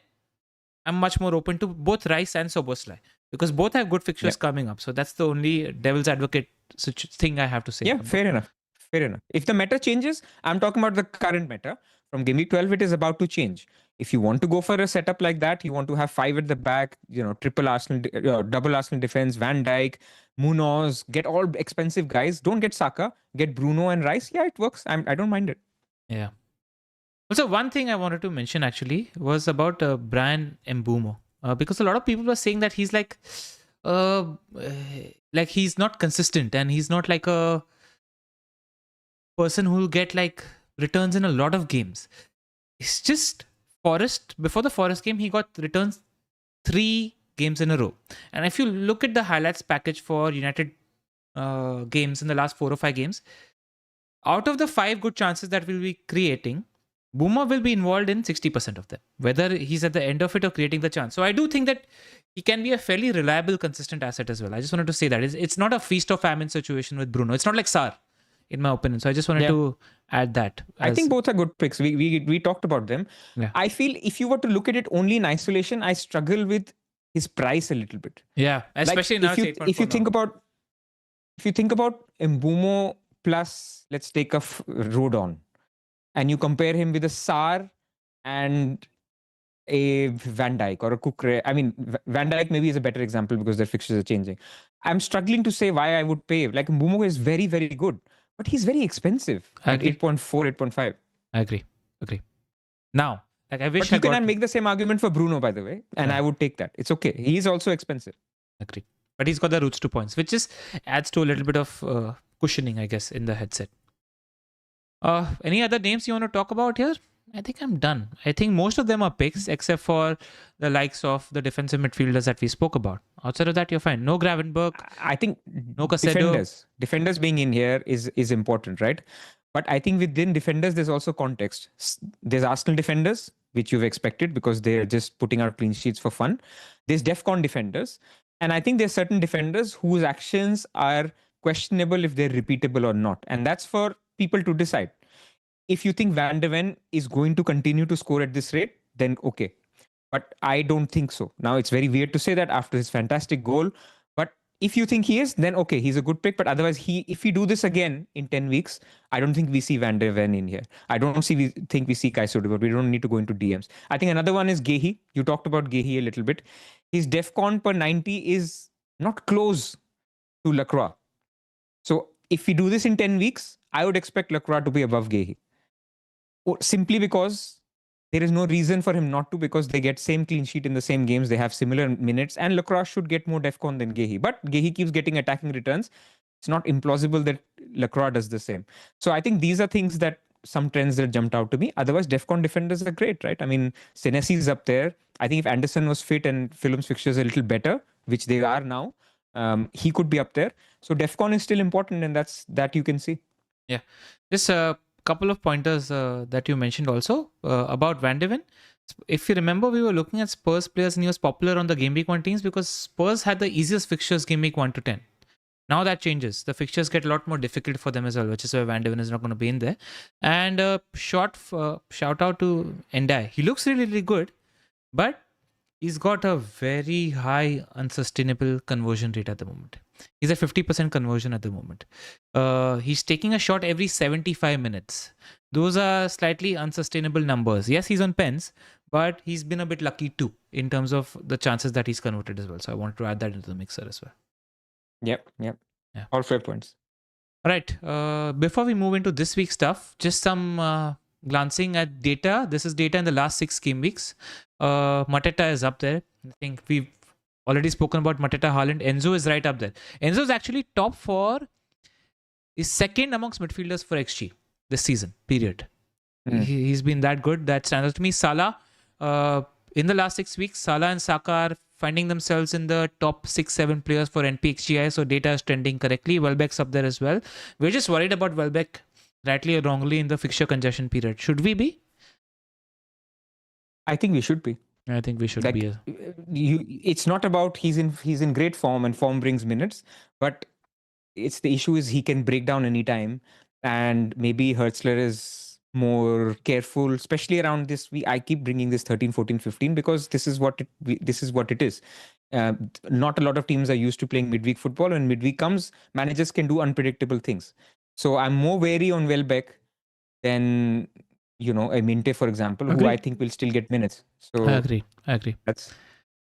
I'm much more open to both Rice and Szobozlai because both have good fixtures coming up. So that's the only devil's advocate thing I have to say. Yeah, fair enough. If the meta changes, I'm talking about the current meta. From Game Week 12, it is about to change. If you want to go for a setup like that, you want to have 5 at the back, triple Arsenal, double Arsenal defense, Van Dijk, Munoz, get all expensive guys. Don't get Saka, get Bruno and Rice. Yeah, it works. I don't mind it. Yeah. Also, one thing I wanted to mention actually was about Bryan Mbeumo. Because a lot of people were saying that he's like he's not consistent and he's not like a person who will get like returns in a lot of games. It's just Forest, before the Forest game, he got returns 3 games in a row. And if you look at the highlights package for United games in the last 4 or 5 games, out of the 5 good chances that we'll be creating, Boomer will be involved in 60% of them, whether he's at the end of it or creating the chance. So I do think that he can be a fairly reliable, consistent asset as well. I just wanted to say that. It's not a feast or famine situation with Bruno. It's not like Sarr, in my opinion. So I just wanted to add that. I think both are good picks. We talked about them. Yeah. I feel if you were to look at it only in isolation, I struggle with his price a little bit. Yeah, especially now. If you think about Mbeumo plus, let's take a Rodon, and you compare him with a Sarr and a Van Dijk or a Kukre. I mean, Van Dijk maybe is a better example because their fixtures are changing. I'm struggling to say why I would pay. Like Mbeumo is very, very good, but he's very expensive I at agree. 8.4, 8.5. I agree. Now, like I wish But I you got... can make the same argument for Bruno, by the way, and I would take that. It's okay. He's also expensive. Agree. But he's got the roots to points, which just adds to a little bit of cushioning, I guess, in the headset. Any other names you want to talk about here? I think I'm done. I think most of them are picks, except for the likes of the defensive midfielders that we spoke about. Outside of that, you're fine. No Gravenberch. I think No Caicedo. defenders being in here is important, right? But I think within defenders, there's also context. There's Arsenal defenders, which you've expected because they're just putting out clean sheets for fun. There's DEFCON defenders. And I think there's certain defenders whose actions are questionable if they're repeatable or not. And that's for people to decide. If you think Van de Ven is going to continue to score at this rate, then okay. But I don't think so. Now, it's very weird to say that after his fantastic goal. But if you think he is, then okay, he's a good pick. But otherwise, if we do this again in 10 weeks, I don't think we see Van de Ven in here. I don't think we see Caicedo, but we don't need to go into DMs. I think another one is Gehi. You talked about Gehi a little bit. His DEFCON per 90 is not close to Lacroix. So if we do this in 10 weeks, I would expect Lacroix to be above Gehi. Simply because there is no reason for him not to, because they get same clean sheet in the same games. They have similar minutes, and Lacroix should get more DEFCON than Gehi. But Gehi keeps getting attacking returns. It's not implausible that Lacroix does the same. So I think these are things that some trends that jumped out to me. Otherwise, DEFCON defenders are great, right? I mean, Senesi is up there. I think if Anderson was fit and Fulham's fixtures a little better, which they are now, he could be up there. So DEFCON is still important, and that you can see. Yeah. Just couple of pointers that you mentioned also about Van de Ven. If you remember, we were looking at Spurs players and he was popular on the Game Week 1 teams because Spurs had the easiest fixtures Game Week 1 to 10. Now that changes. The fixtures get a lot more difficult for them as well, which is why Van de Ven is not going to be in there. And shout out to Endai. He looks really, really good, but he's got a very high unsustainable conversion rate at the moment. He's at 50% conversion at the moment. He's taking a shot every 75 minutes. Those are slightly unsustainable numbers. Yes, he's on pens, but he's been a bit lucky too in terms of the chances that he's converted as well. So I wanted to add that into the mixer as well. Yep. Yeah. All fair points. All right. Before we move into this week's stuff, just some glancing at data. This is data in the last 6 game weeks. Mateta is up there. I think we've already spoken about Mateta, Haaland. Enzo is right up there. Enzo is actually top for... is second amongst midfielders for XG this season, period. He's been that good. That stands out to me. Salah, in the last 6 weeks, Salah and Saka are finding themselves in the top 6-7 players for NPXGI, so data is trending correctly. Welbeck's up there as well. We're just worried about Welbeck, rightly or wrongly, in the fixture congestion period. Should we be? I think we should be. I think we should be. It's not about he's in great form and form brings minutes, but it's the issue is he can break down anytime, and maybe Hertzler is more careful, especially around this. I keep bringing this 13, 14, 15 because this is what it is. Not a lot of teams are used to playing midweek football. When midweek comes, managers can do unpredictable things. So I'm more wary on Welbeck than a Minte, for example, who I think will still get minutes. So I agree.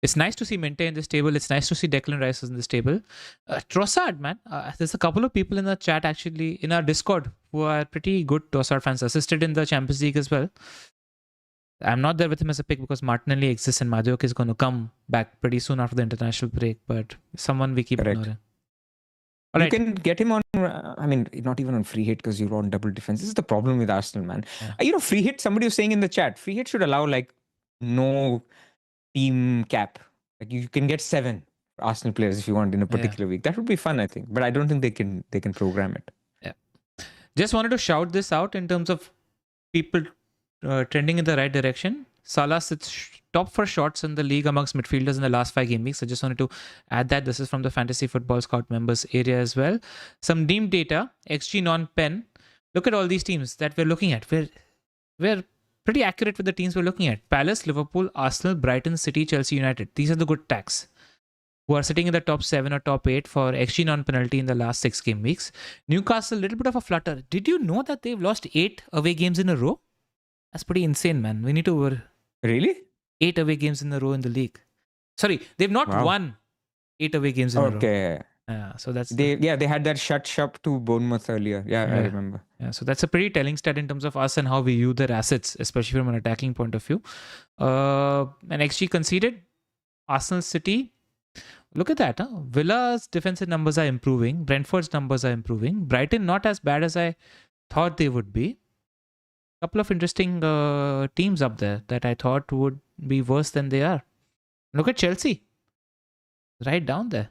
It's nice to see Minte in this table. It's nice to see Declan Rice in this table. Trossard, man. There's a couple of people in the chat, actually, in our Discord, who are pretty good Trossard fans, assisted in the Champions League as well. I'm not there with him as a pick because Martinelli exists and Madueke is going to come back pretty soon after the international break, but someone we keep ignoring. You can get him on, not even on free hit because you're on double defense. This is the problem with Arsenal, man. Yeah. Free hit, somebody was saying in the chat, free hit should allow no team cap. You can get 7 Arsenal players if you want in a particular week. That would be fun, I think. But I don't think they can program it. Yeah. Just wanted to shout this out in terms of people trending in the right direction. Salah sits top for shots in the league amongst midfielders in the last 5 game weeks. I just wanted to add that. This is from the Fantasy Football Scout members area as well. Some deemed data, XG non-pen. Look at all these teams that we're looking at. We're pretty accurate with the teams we're looking at. Palace, Liverpool, Arsenal, Brighton, City, Chelsea, United. These are the good tags who are sitting in the top 7 or top 8 for XG non-penalty in the last 6 game weeks. Newcastle, a little bit of a flutter. Did you know that they've lost 8 away games in a row? That's pretty insane, man. We need to... Really? 8 away games in a row in the league. Sorry, they've not won 8 away games in a row. Okay. So that's they had that shut to Bournemouth earlier. I remember. Yeah, so that's a pretty telling stat in terms of us and how we view their assets, especially from an attacking point of view. And XG conceded, Arsenal, City. Look at that. Villa's defensive numbers are improving. Brentford's numbers are improving. Brighton not as bad as I thought they would be. Couple of interesting teams up there that I thought would be worse than they are. Look at Chelsea. Right down there.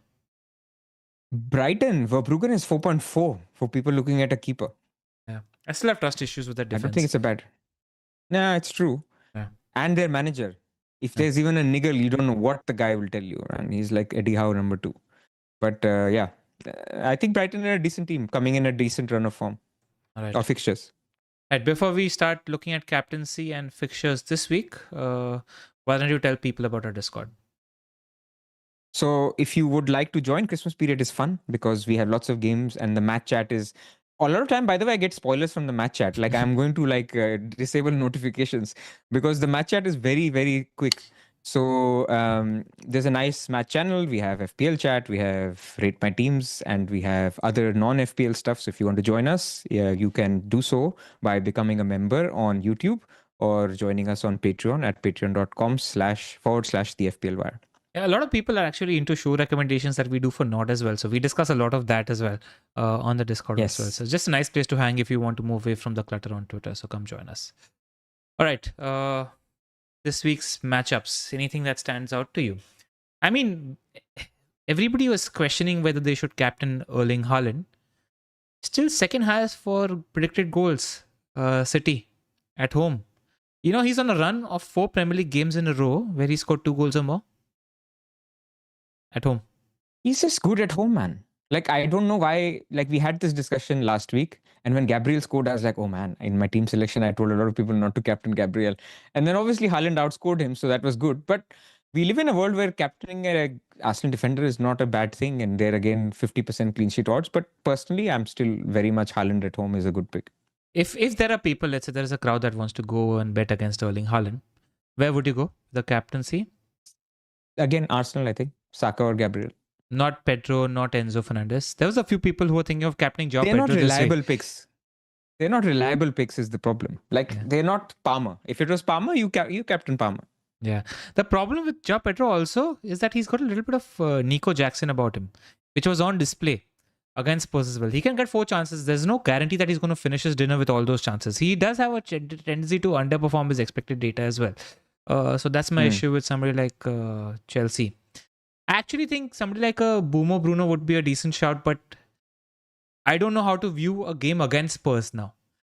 Brighton, Verbruggen is 4.4 for people looking at a keeper. Yeah. I still have trust issues with that defense. I don't think it's a bad. Nah, it's true. Yeah. And their manager. If there's even a niggle, you don't know what the guy will tell you. And he's like Eddie Howe number 2. But I think Brighton are a decent team, coming in a decent run of form. Or fixtures. Right, before we start looking at captaincy and fixtures this week, why don't you tell people about our Discord? So if you would like to join, Christmas period is fun because we have lots of games and the match chat is a lot of time. By the way, I get spoilers from the match chat. Like I'm going to disable notifications because the match chat is very, very quick. So there's a nice match channel. We have FPL chat, we have Rate My Teams, and we have other non-FPL stuff. So if you want to join us, you can do so by becoming a member on YouTube or joining us on Patreon at patreon.com//the FPL Wire. Yeah, a lot of people are actually into show recommendations that we do for Nod as well. So we discuss a lot of that as well on the Discord as well. So it's just a nice place to hang if you want to move away from the clutter on Twitter. So come join us. All right. This week's matchups. Anything that stands out to you? I mean, everybody was questioning whether they should captain Erling Haaland. Still second highest for predicted goals. City at home. You know, he's on a run of 4 Premier League games in a row where he scored 2 goals or more. At home. He's just good at home, man. Like, I don't know why. Like, we had this discussion last week, and when Gabriel scored, I was like, oh man, in my team selection, I told a lot of people not to captain Gabriel. And then obviously Haaland outscored him, so that was good. But we live in a world where captaining an Arsenal defender is not a bad thing, and they're again 50% clean sheet odds. But personally, I'm still very much Haaland at home is a good pick. If there are people, let's say there's a crowd that wants to go and bet against Erling Haaland, where would you go? The captaincy? Again, Arsenal, I think. Saka or Gabriel. Not Pedro, not Enzo Fernandez. There was a few people who were thinking of captaining João Pedro. They're not reliable picks. They're not reliable picks is the problem. They're not Palmer. If it was Palmer, you captain Palmer. Yeah. The problem with João Pedro also is that he's got a little bit of Nico Jackson about him, which was on display against Spurs as well. He can get 4 chances. There's no guarantee that he's going to finish his dinner with all those chances. He does have a tendency to underperform his expected data as well. So that's my issue with somebody like Chelsea. I actually think somebody like a Boomo Bruno would be a decent shout, but I don't know how to view a game against Spurs now.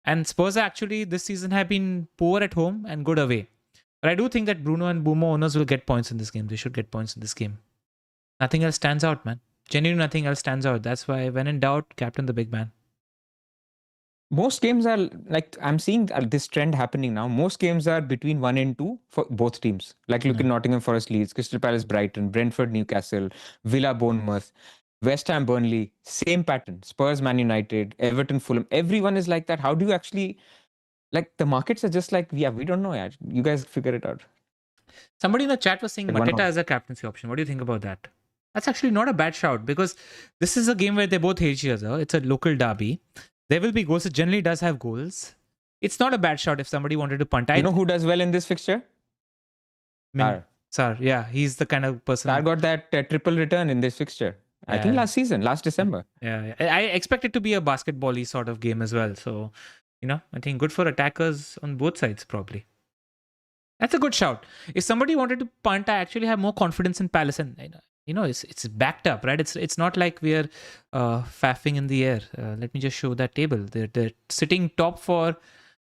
And Spurs actually this season have been poor at home and good away. But I do think that Bruno and Boomo owners will get points in this game. They should get points in this game. Nothing else stands out, man. Genuinely nothing else stands out. That's why when in doubt, captain the big man. Most games are like, I'm seeing this trend happening now. Most games are between 1 and 2 for both teams. Like look at Nottingham Forest Leeds, Crystal Palace Brighton, Brentford Newcastle, Villa Bournemouth, West Ham Burnley. Same pattern. Spurs Man United, Everton Fulham. Everyone is like that. How do you actually, like the markets are just like, we don't know yet. You guys figure it out. Somebody in the chat was saying Mateta as a captaincy option. What do you think about that? That's actually not a bad shout because this is a game where they both hate each other. It's a local derby. There will be goals. It generally does have goals. It's not a bad shot if somebody wanted to punt. You know who does well in this fixture? Sar. Yeah, he's the kind of person. Sar got that triple return in this fixture. I think last December. Yeah. I expect it to be a basketball-y sort of game as well. So, I think good for attackers on both sides probably. That's a good shout. If somebody wanted to punt, I actually have more confidence in Palace. And it's backed up, right? It's not like we're faffing in the air. Let me just show that table. They're sitting top for.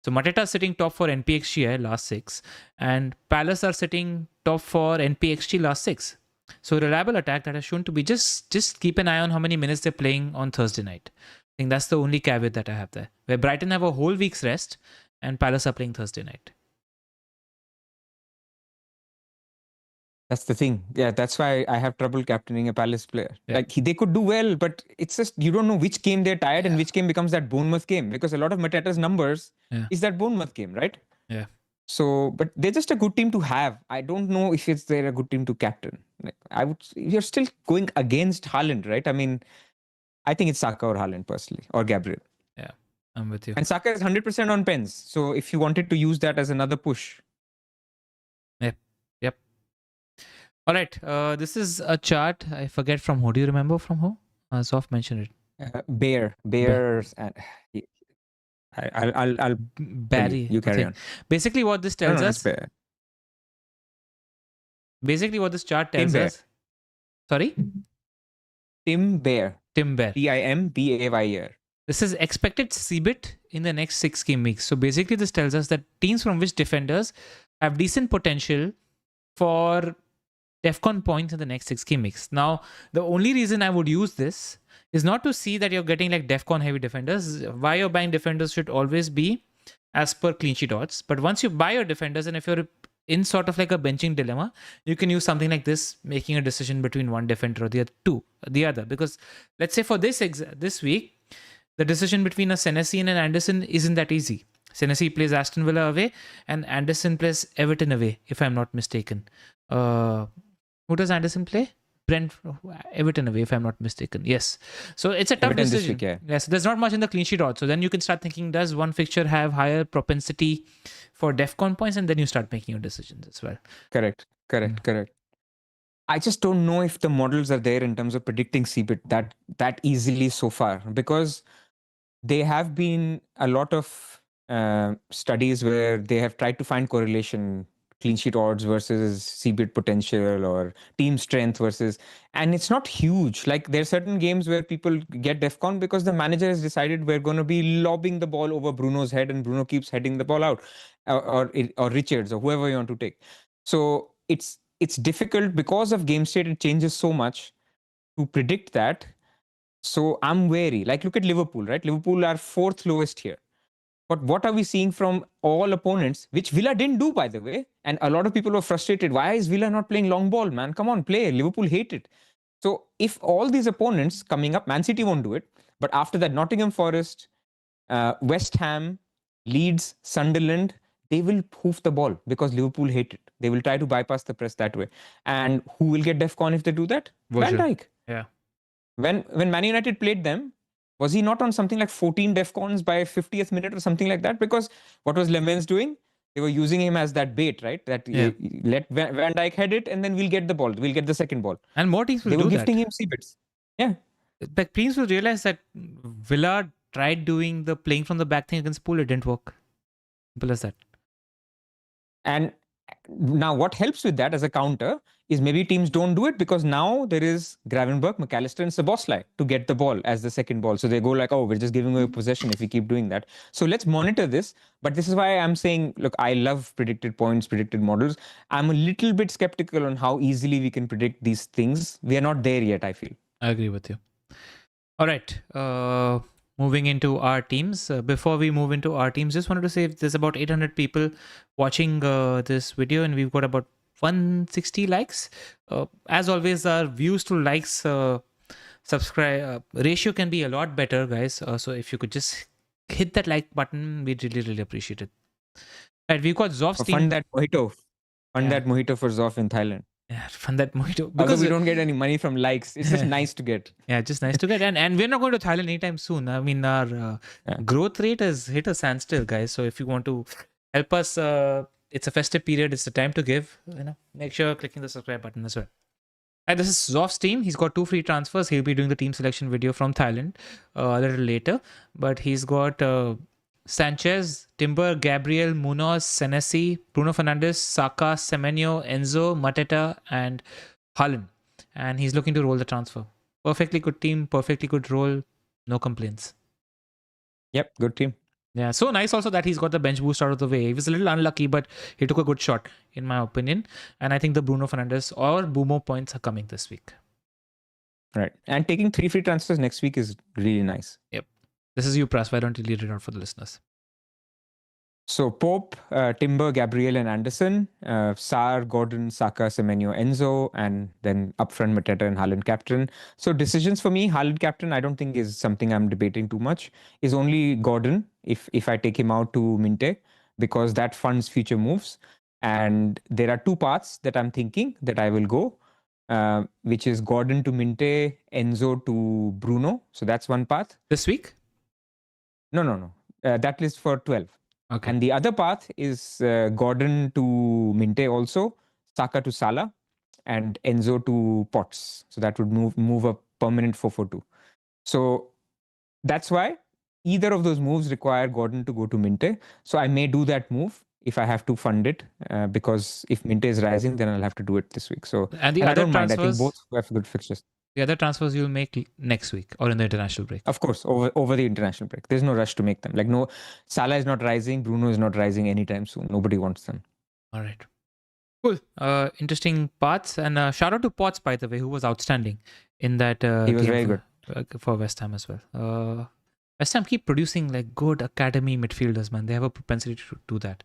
So Mateta sitting top for NPXG last 6, and Palace are sitting top for NPXG last 6. So reliable attack that has shown to be just keep an eye on how many minutes they're playing on Thursday night. I think that's the only caveat that I have there. Where Brighton have a whole week's rest, and Palace are playing Thursday night. That's the thing. Yeah, that's why I have trouble captaining a Palace player. Yeah. Like they could do well, but it's just you don't know which game they're tired and which game becomes that Bournemouth game because a lot of Mateta's numbers is that Bournemouth game, right? Yeah. So, but they're just a good team to have. I don't know if they're a good team to captain. Like, you're still going against Haaland, right? I mean, I think it's Saka or Haaland personally, or Gabriel. Yeah, I'm with you. And Saka is 100% on pens. So if you wanted to use that as another push. Yep. All right. This is a chart. I forget from who. Do you remember from who? Zoph mentioned it. Bears. And I'll Barry. you carry on. Basically, what this tells us. Basically, what this chart tells us. Sorry? Tim Bear. Timbayr. This is expected CBIT in the next 6 game weeks. So basically, this tells us that teams from which defenders have decent potential for DEFCON points in the next 6 game weeks. Now, the only reason I would use this is not to see that you're getting like DEFCON heavy defenders. Why you're buying defenders should always be as per clean sheet odds. But once you buy your defenders, and if you're in sort of like a benching dilemma, you can use something like this, making a decision between one defender or the other. Because let's say for this week, the decision between a Senesi and an Anderson isn't that easy. Senesi plays Aston Villa away, and Anderson plays Everton away, if I'm not mistaken. Who does Anderson play? Everton away, if I'm not mistaken. Yes. So it's a tough Everton decision. This week, yeah. Yes, there's not much in the clean sheet odds. So then you can start thinking, does one fixture have higher propensity for DEFCON points? And then you start making your decisions as well. Correct. I just don't know if the models are there in terms of predicting CBIT that easily so far, because there have been a lot of studies where they have tried to find correlation, clean sheet odds versus CBIT potential, or team strength versus, and it's not huge. Like, there are certain games where people get DEFCON because the manager has decided we're going to be lobbing the ball over Bruno's head, and Bruno keeps heading the ball out, or Richards, or whoever you want to take. So it's difficult because of game state. It changes so much to predict that. So I'm wary. Like, look at Liverpool, right? Liverpool are 4th lowest here. But what are we seeing from all opponents, which Villa didn't do, by the way? And a lot of people were frustrated. Why is Villa not playing long ball, man? Come on, play. Liverpool hate it. So if all these opponents coming up, Man City won't do it. But after that, Nottingham Forest, West Ham, Leeds, Sunderland, they will hoof the ball because Liverpool hate it. They will try to bypass the press that way. And who will get DEFCON if they do that? Van Dijk. Yeah. When Man United played them, was he not on something like 14 DEFCONs by 50th minute or something like that? Because what was Lemens doing? They were using him as that bait, right? That let Van Dijk head it, and then we'll get the ball. We'll get the second ball. And more teams will do that. They were gifting him CBITs. Yeah. But teams will realize that Villa tried doing the playing from the back thing against Pool. It didn't work. Simple as that. And now what helps with that as a counter is maybe teams don't do it because now there is Gravenberch, McAllister, and Szobozlai to get the ball as the second ball. So they go like, oh, we're just giving away possession if we keep doing that. So let's monitor this. But this is why I'm saying, look, I love predicted points, predicted models. I'm a little bit skeptical on how easily we can predict these things. We are not there yet, I feel. I agree with you. All right. Moving into our teams. Before we move into our teams, just wanted to say there's about 800 people watching this video, and we've got about 160 likes. As always, our views to likes subscribe ratio can be a lot better, guys. So if you could just hit that like button, we'd really appreciate it. Right, we've got Zoph's team. Fund that mojito. That mojito for Zoph in Thailand. Yeah, fund that mojito. Because we don't get any money from likes. It's just nice to get. Yeah, just nice to get. And we're not going to Thailand anytime soon. I mean, our growth rate has hit a standstill, guys. So if you want to help us, it's a festive period. It's the time to give. Make sure you're clicking the subscribe button as well. And this is Zoph's team. He's got 2 free transfers. He'll be doing the team selection video from Thailand a little later. But he's got Sanchez, Timber, Gabriel, Munoz, Senesi, Bruno Fernandes, Saka, Semenyo, Enzo, Mateta, and Haaland. And he's looking to roll the transfer. Perfectly good team, perfectly good role. No complaints. Yep, good team. Yeah, so nice also that he's got the bench boost out of the way. He was a little unlucky, but he took a good shot, in my opinion. And I think the Bruno Fernandes or Bumo points are coming this week. Right. And taking 3 free transfers next week is really nice. Yep. This is you, Pras. Why don't you read it out for the listeners? So Pope, Timber, Gabriel, and Anderson, Sar, Gordon, Saka, Semenyo, Enzo, and then up front Mateta and Haaland captain. So decisions for me, Haaland captain, I don't think is something I'm debating too much. Is only Gordon if I take him out to Minte. because that funds future moves. And there are two paths that I'm thinking that I will go, which is Gordon to Minte, Enzo to Bruno. So that's one path. This week? No. That list for 12. Okay. And the other path is Gordon to Minte also, Saka to Salah, and Enzo to Potts. So that would move a permanent 4-4-2. So that's why either of those moves require Gordon to go to Minte. So I may do that move if I have to fund it, because if Minte is rising, then I'll have to do it this week. So And the I other don't mind. I think transfers, both have good fixtures. the other transfers you'll make next week or in the international break. Of course, over the international break. There's no rush to make them. Like, no, Salah is not rising, Bruno is not rising anytime soon. Nobody wants them. All right. Cool. Interesting parts. And shout out to Potts, by the way, who was outstanding in that He was game very good. For West Ham as well. West Ham keep producing like good academy midfielders, man. They have a propensity to do that.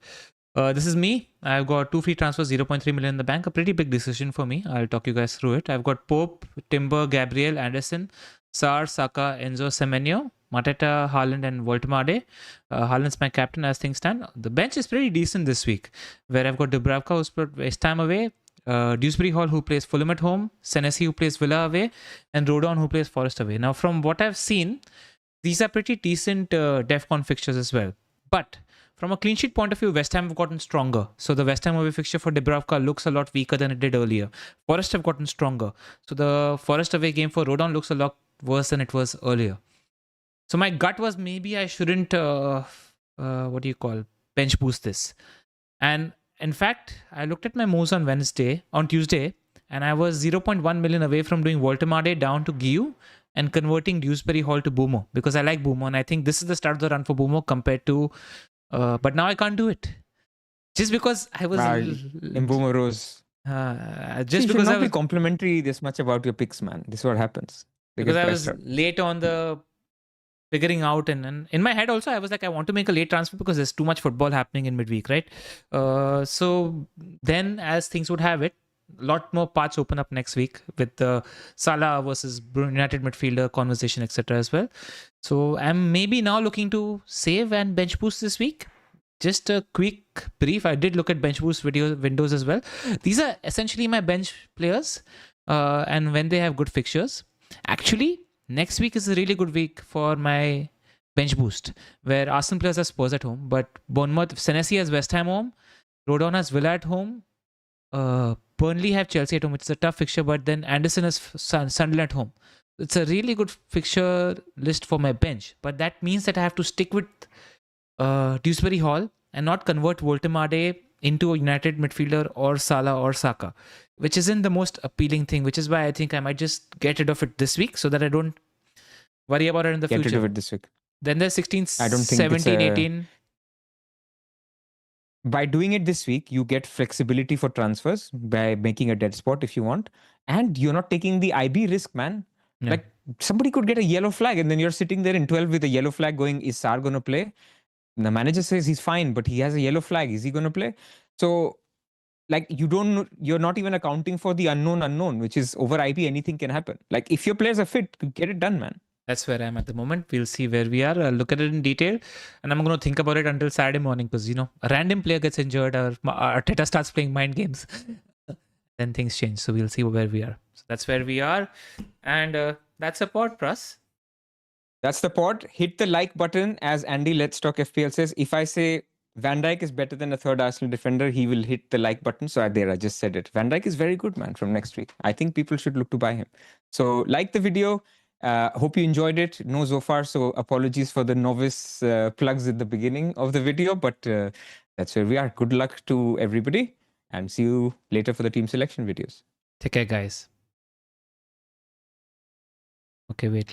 This is me. I've got 2 free transfers, 0.3 million in the bank. A pretty big decision for me. I'll talk you guys through it. I've got Pope, Timber, Gabriel, Anderson, Sar, Saka, Enzo, Semenyo, Mateta, Haaland, and Voltemade. Haaland's my captain as things stand. The bench is pretty decent this week, where I've got Dubravka, who's put West Ham away, Dewsbury Hall, who plays Fulham at home, Senesi, who plays Villa away, and Rodon, who plays Forest away. Now, from what I've seen, these are pretty decent DEFCON fixtures as well. But from a clean sheet point of view, West Ham have gotten stronger. So the West Ham away fixture for Dubravka looks a lot weaker than it did earlier. Forest have gotten stronger. So the Forest away game for Rodon looks a lot worse than it was earlier. So my gut was maybe I shouldn't, bench boost this. And in fact, I looked at my moves on Tuesday, and I was 0.1 million away from doing Voltemade down to Guiu and converting Dewsbury Hall to Boomo, because I like Boomo, and I think this is the start of the run for Boomo compared to... but now I can't do it. Just because I was... in Boomer Rose. Just because I was... was... be complimentary this much about your picks, man. This is what happens. Because I was late on the figuring out, and in my head also I was like, I want to make a late transfer because there's too much football happening in midweek, right? So then, as things would have it, a lot more parts open up next week with the Salah versus United midfielder conversation, etc. as well. So I'm maybe now looking to save and bench boost this week. Just a quick brief. I did look at bench boost windows as well. These are essentially my bench players, and when they have good fixtures. Actually, next week is a really good week for my bench boost, where Arsenal players have Spurs at home, but Bournemouth, Senesi has West Ham home, Rodon has Villa at home, Burnley have Chelsea at home, which is a tough fixture, but then Anderson has Sunderland at home. It's a really good fixture list for my bench, but that means that I have to stick with Dewsbury Hall and not convert Voltemade into a United midfielder or Salah or Saka, which isn't the most appealing thing, which is why I think I might just get rid of it this week so that I don't worry about it in the future. Get rid of it this week. Then there's 16, I don't think 17, 18. By doing it this week, you get flexibility for transfers by making a dead spot if you want. And you're not taking the IB risk, man. Yeah. Like, somebody could get a yellow flag and then you're sitting there in 12 with a yellow flag going, is Sar going to play? And the manager says he's fine, but he has a yellow flag. Is he going to play? So, like, you're not even accounting for the unknown, which is over IB, anything can happen. Like, if your players are fit, get it done, man. That's where I am at the moment. We'll see where we are. I'll look at it in detail. And I'm going to think about it until Saturday morning because, a random player gets injured or Arteta starts playing mind games. Then things change. So we'll see where we are. So that's where we are. And that's a pod, Pras. That's the pod. Hit the like button, as Andy Let's Talk FPL says. If I say Van Dijk is better than a third Arsenal defender, he will hit the like button. So I just said it. Van Dijk is very good, man, from next week. I think people should look to buy him. So like the video. Hope you enjoyed it. No Zophar, so apologies for the novice plugs at the beginning of the video, but that's where we are. Good luck to everybody and see you later for the team selection videos. Take care, guys. Okay, wait.